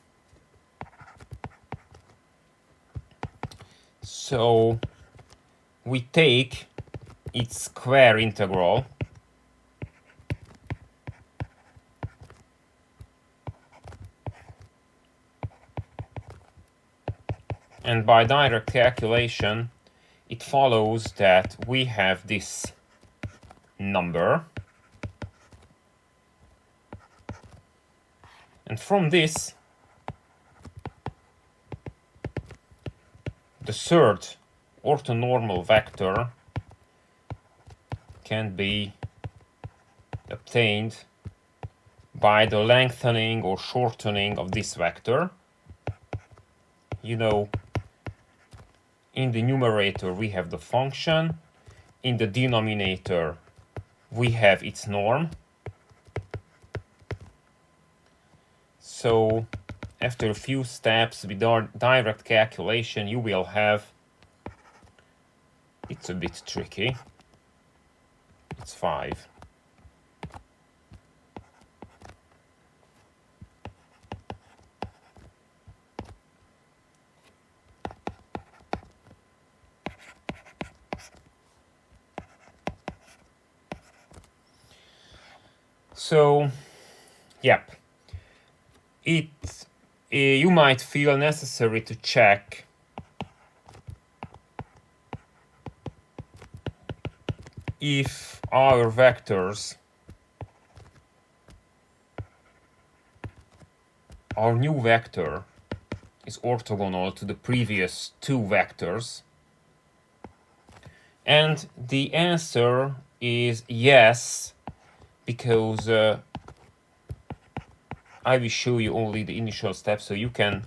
So we take its square integral. And by direct calculation, it follows that we have this number, and from this the third orthonormal vector can be obtained by the lengthening or shortening of this vector. You know, in the numerator we have the function, in the denominator we have its norm. So after a few steps with our direct calculation, you will have, it's a bit tricky, it's 5. So, yep, you might feel necessary to check if our vectors, our new vector is orthogonal to the previous two vectors. And the answer is yes, because I will show you only the initial steps, so you can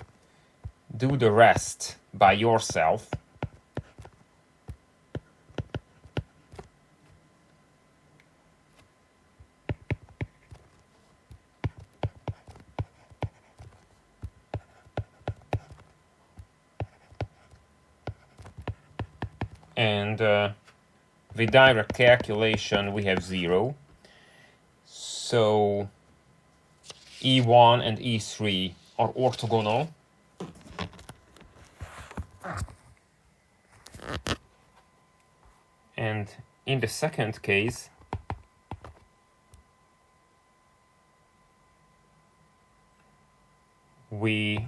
do the rest by yourself. And with direct calculation we have 0. So E1 and E3 are orthogonal. And in the second case, we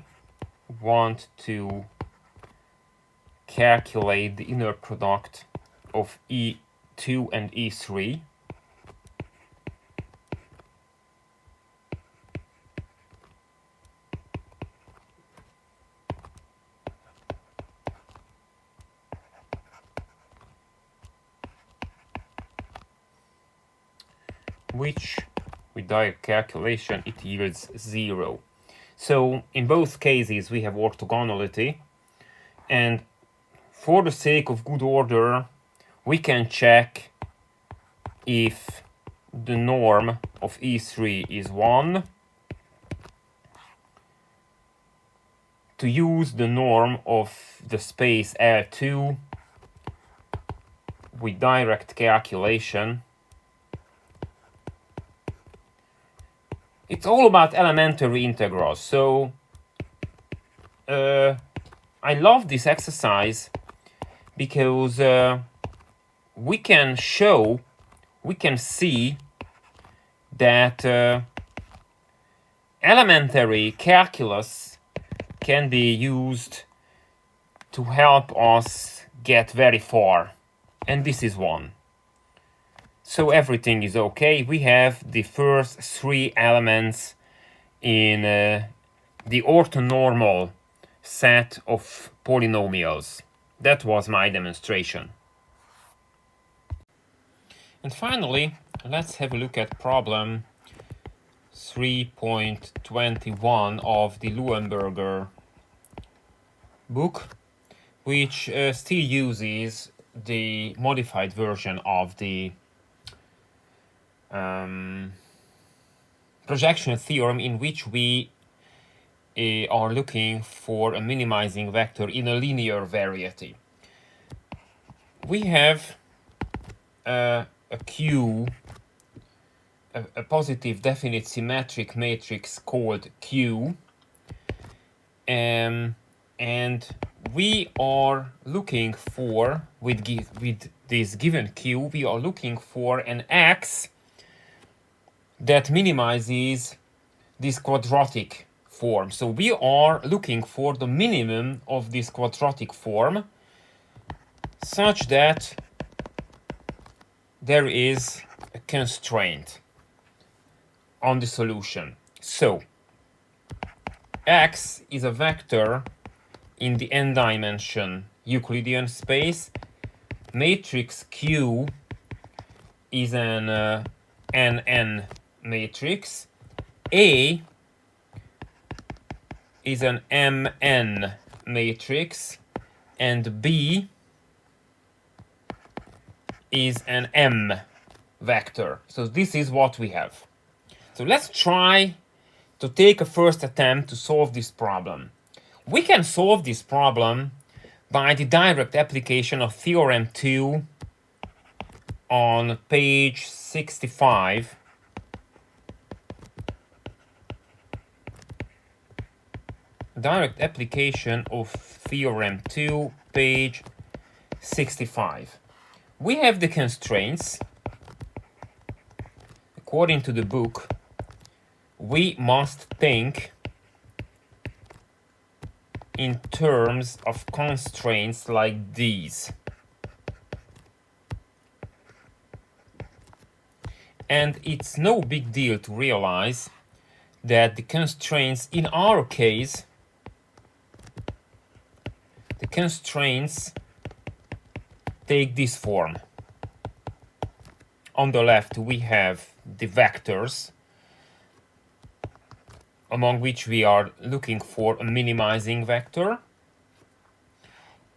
want to calculate the inner product of E2 and E3. Which, with direct calculation, it yields 0. So in both cases we have orthogonality, and for the sake of good order, we can check if the norm of E3 is 1, to use the norm of the space L2 with direct calculation. It's all about elementary integrals, so I love this exercise because we can see that elementary calculus can be used to help us get very far, and this is one. So everything is okay. We have the first 3 elements in the orthonormal set of polynomials. That was my demonstration. And finally, let's have a look at problem 3.21 of the Luenberger book, which still uses the modified version of the projection theorem, in which we are looking for a minimizing vector in a linear variety. We have a Q, a positive definite symmetric matrix called Q, and we are looking for, with this given Q, we are looking for an X that minimizes this quadratic form. So we are looking for the minimum of this quadratic form, such that there is a constraint on the solution. So X is a vector in the n-dimension Euclidean space. Matrix Q is an NN matrix. A is an MN matrix, and B is an M vector. So this is what we have. So let's try to take a first attempt to solve this problem. We can solve this problem by the direct application of Theorem 2 on page 65. Direct application of Theorem 2, page 65. We have the constraints. According to the book, we must think in terms of constraints like these. And it's no big deal to realize that the constraints in our case, the constraints take this form. On the left we have the vectors, among which we are looking for a minimizing vector,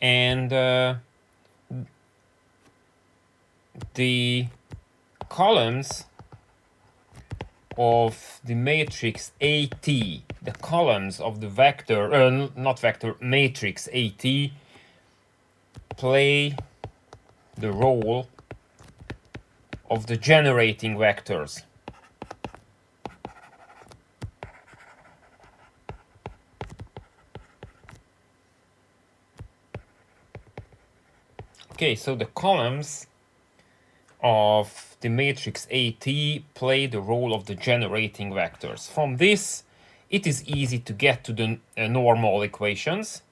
and the columns of the matrix AT, the columns of the vector, matrix AT, play the role of the generating vectors. Okay, so the columns of the matrix AT play the role of the generating vectors. From this, it is easy to get to the normal equations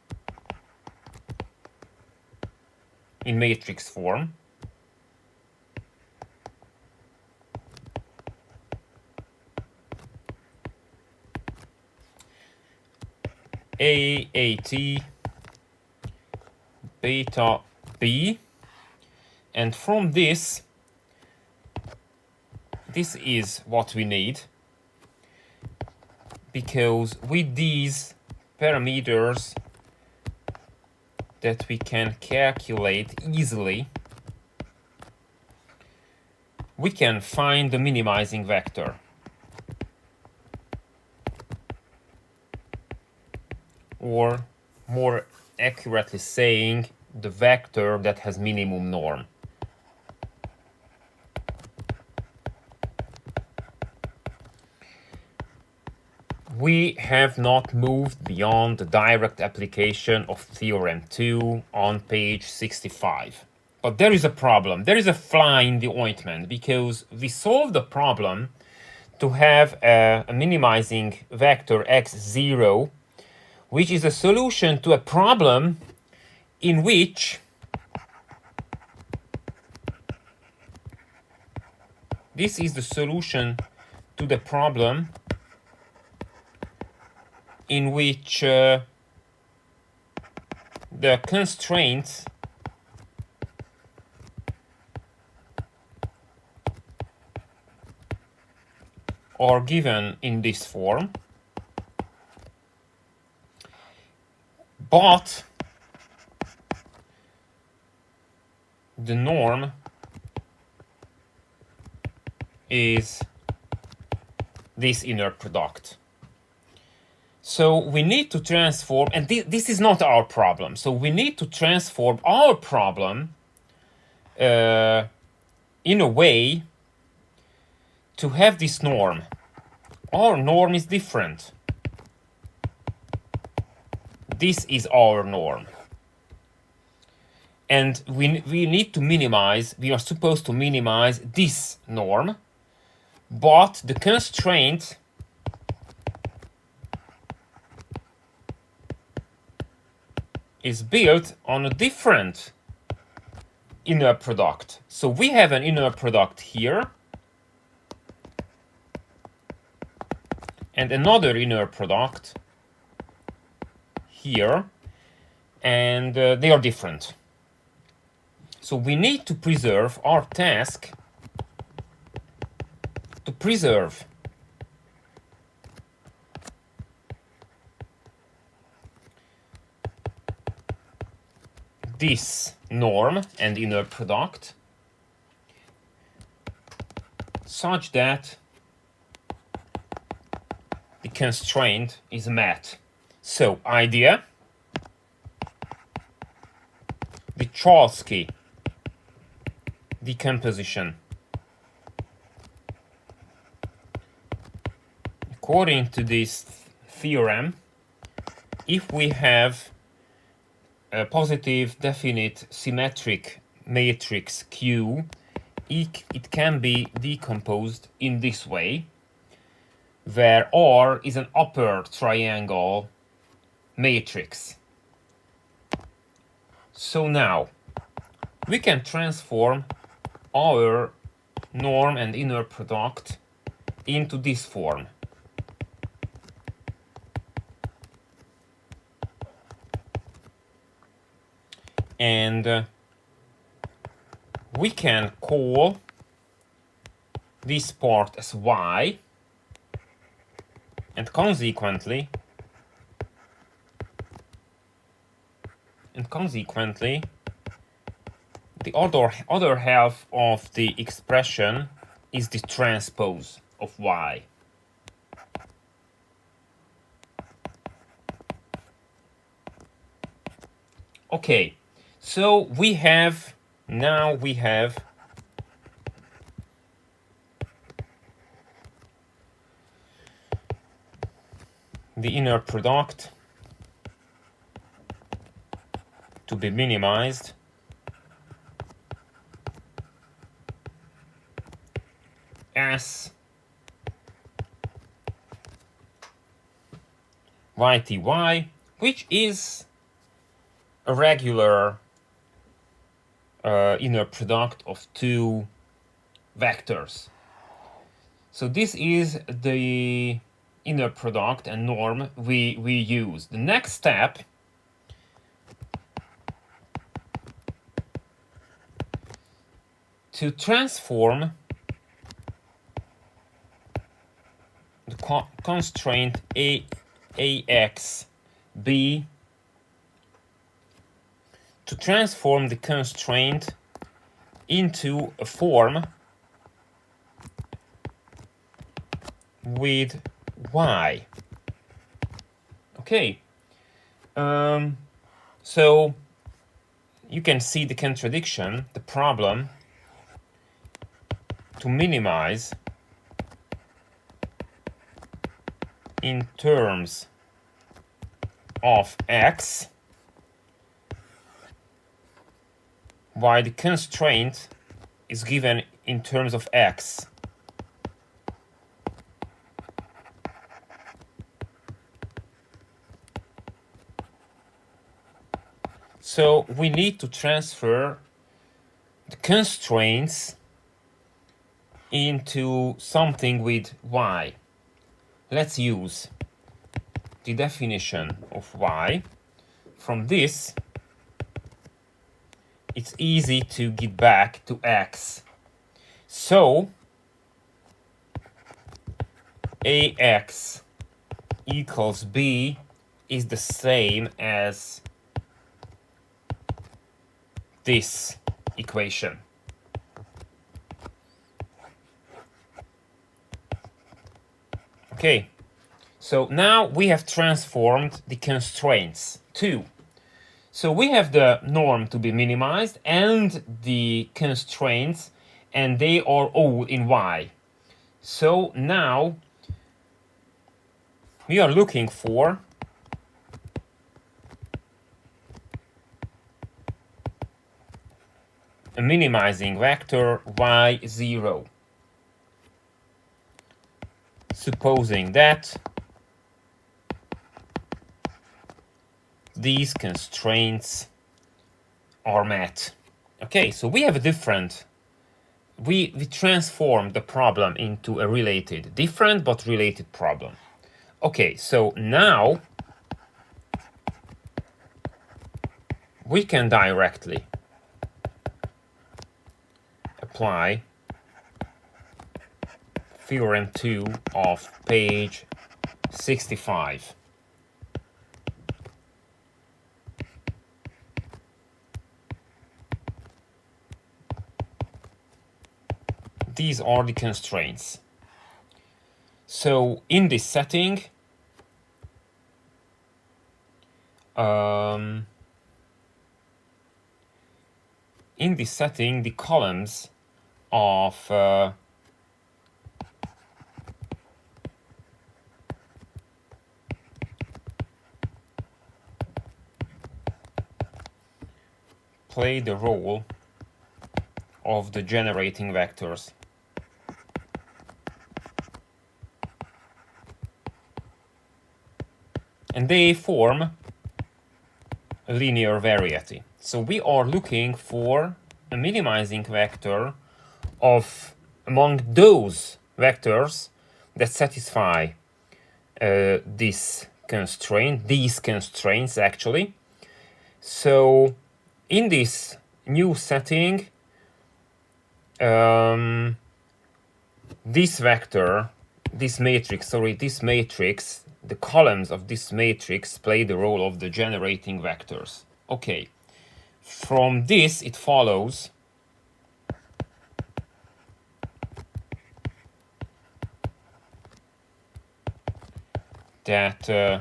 in matrix form. AAT beta B, and from this is what we need, because with these parameters that we can calculate easily, we can find the minimizing vector, or more accurately saying, the vector that has minimum norm. We have not moved beyond the direct application of Theorem 2 on page 65. But there is a problem. There is a fly in the ointment, because we solved the problem to have a minimizing vector x0, which is a solution to a problem in which this is the solution to the problem in which the constraints are given in this form, but the norm is this inner product. So we need to transform, and this is not our problem, so we need to transform our problem in a way to have this norm. Our norm is different. This is our norm. And we need to minimize, we are supposed to minimize this norm, but the constraint is built on a different inner product. So we have an inner product here and another inner product here, and they are different. So we need to preserve our task to preserve this norm and inner product such that the constraint is met. So idea, the Cholesky decomposition. According to this theorem, if we have a positive definite symmetric matrix Q, it can be decomposed in this way, where R is an upper triangle matrix. So now we can transform our norm and inner product into this form. And we can call this part as Y, and consequently the other half of the expression is the transpose of Y. Okay, so now we have the inner product to be minimized as YTY, which is a regular inner product of two vectors. So this is the inner product and norm we use. The next step to transform the constraint AX B, to transform the constraint into a form with Y. Okay, so you can see the contradiction, the problem to minimize in terms of X while the constraint is given in terms of X. So we need to transfer the constraints into something with Y. Let's use the definition of Y. From this, it's easy to get back to X. So AX equals B is the same as this equation. Okay, so now we have transformed the constraints too. So we have the norm to be minimized and the constraints, and they are all in Y. So now we are looking for a minimizing vector y0, supposing that these constraints are met. Okay, so we have a different, we transformed the problem into a related, different but related problem. Okay, so now we can directly apply Theorem 2 of page 65. These are the constraints. So in this setting, the columns of play the role of the generating vectors. And they form a linear variety. So we are looking for a minimizing vector of among those vectors that satisfy this constraint, these constraints actually. So in this new setting, this vector, this matrix, the columns of this matrix play the role of the generating vectors. Okay, from this it follows that the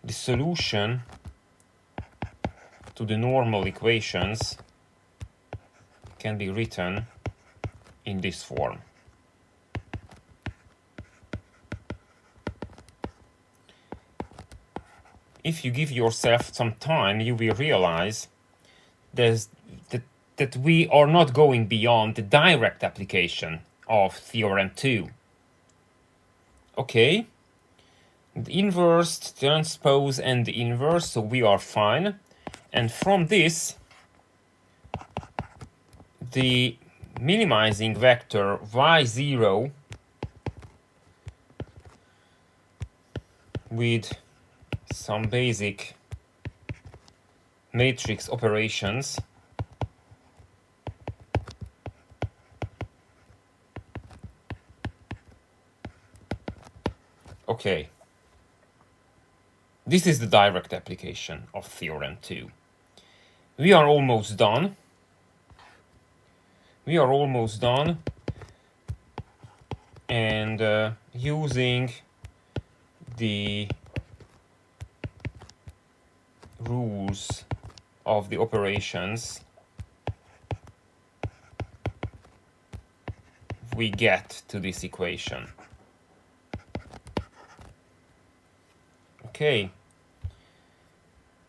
solution to the normal equations can be written in this form. If you give yourself some time, you will realize that we are not going beyond the direct application of Theorem 2. Okay, the inverse, transpose, and the inverse, so we are fine. And from this, the minimizing vector y0 with some basic matrix operations okay, this is the direct application of Theorem 2. We are almost done. And using the rules of the operations, we get to this equation. Okay,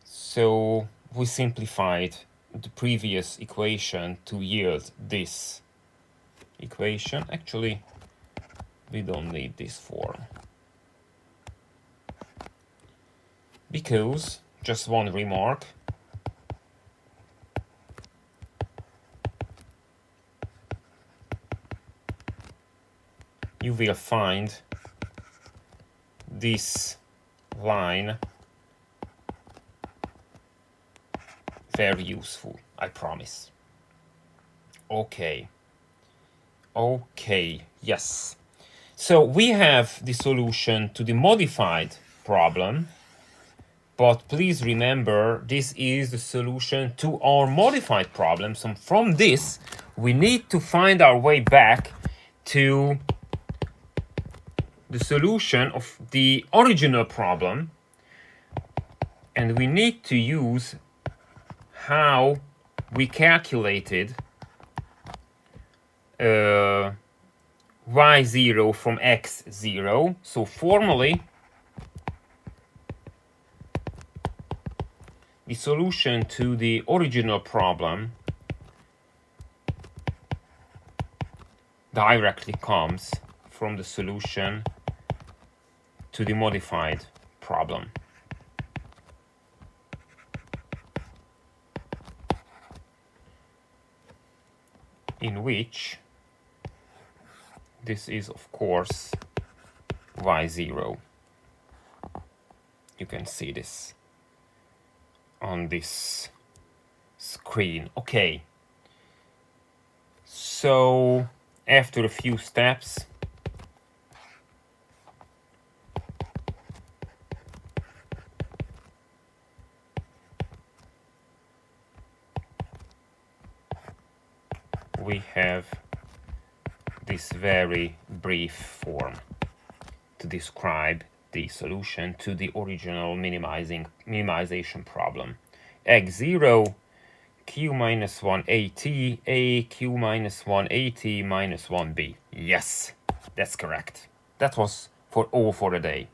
so we simplified the previous equation to yield this equation. Actually, we don't need this form, because, just one remark, you will find this line very useful, I promise. Okay, yes. So we have the solution to the modified problem, but please remember this is the solution to our modified problem. So from this, we need to find our way back to the solution of the original problem, and we need to use how we calculated y0 from x0. So formally, the solution to the original problem directly comes from the solution to the modified problem. in which this is, of course, y0. You can see this on this screen. Okay. So after a few steps, we have this very brief form to describe the solution to the original minimization problem. x0 q minus 1 at a q minus 1 at minus 1b. Yes, that's correct. That was all for the day.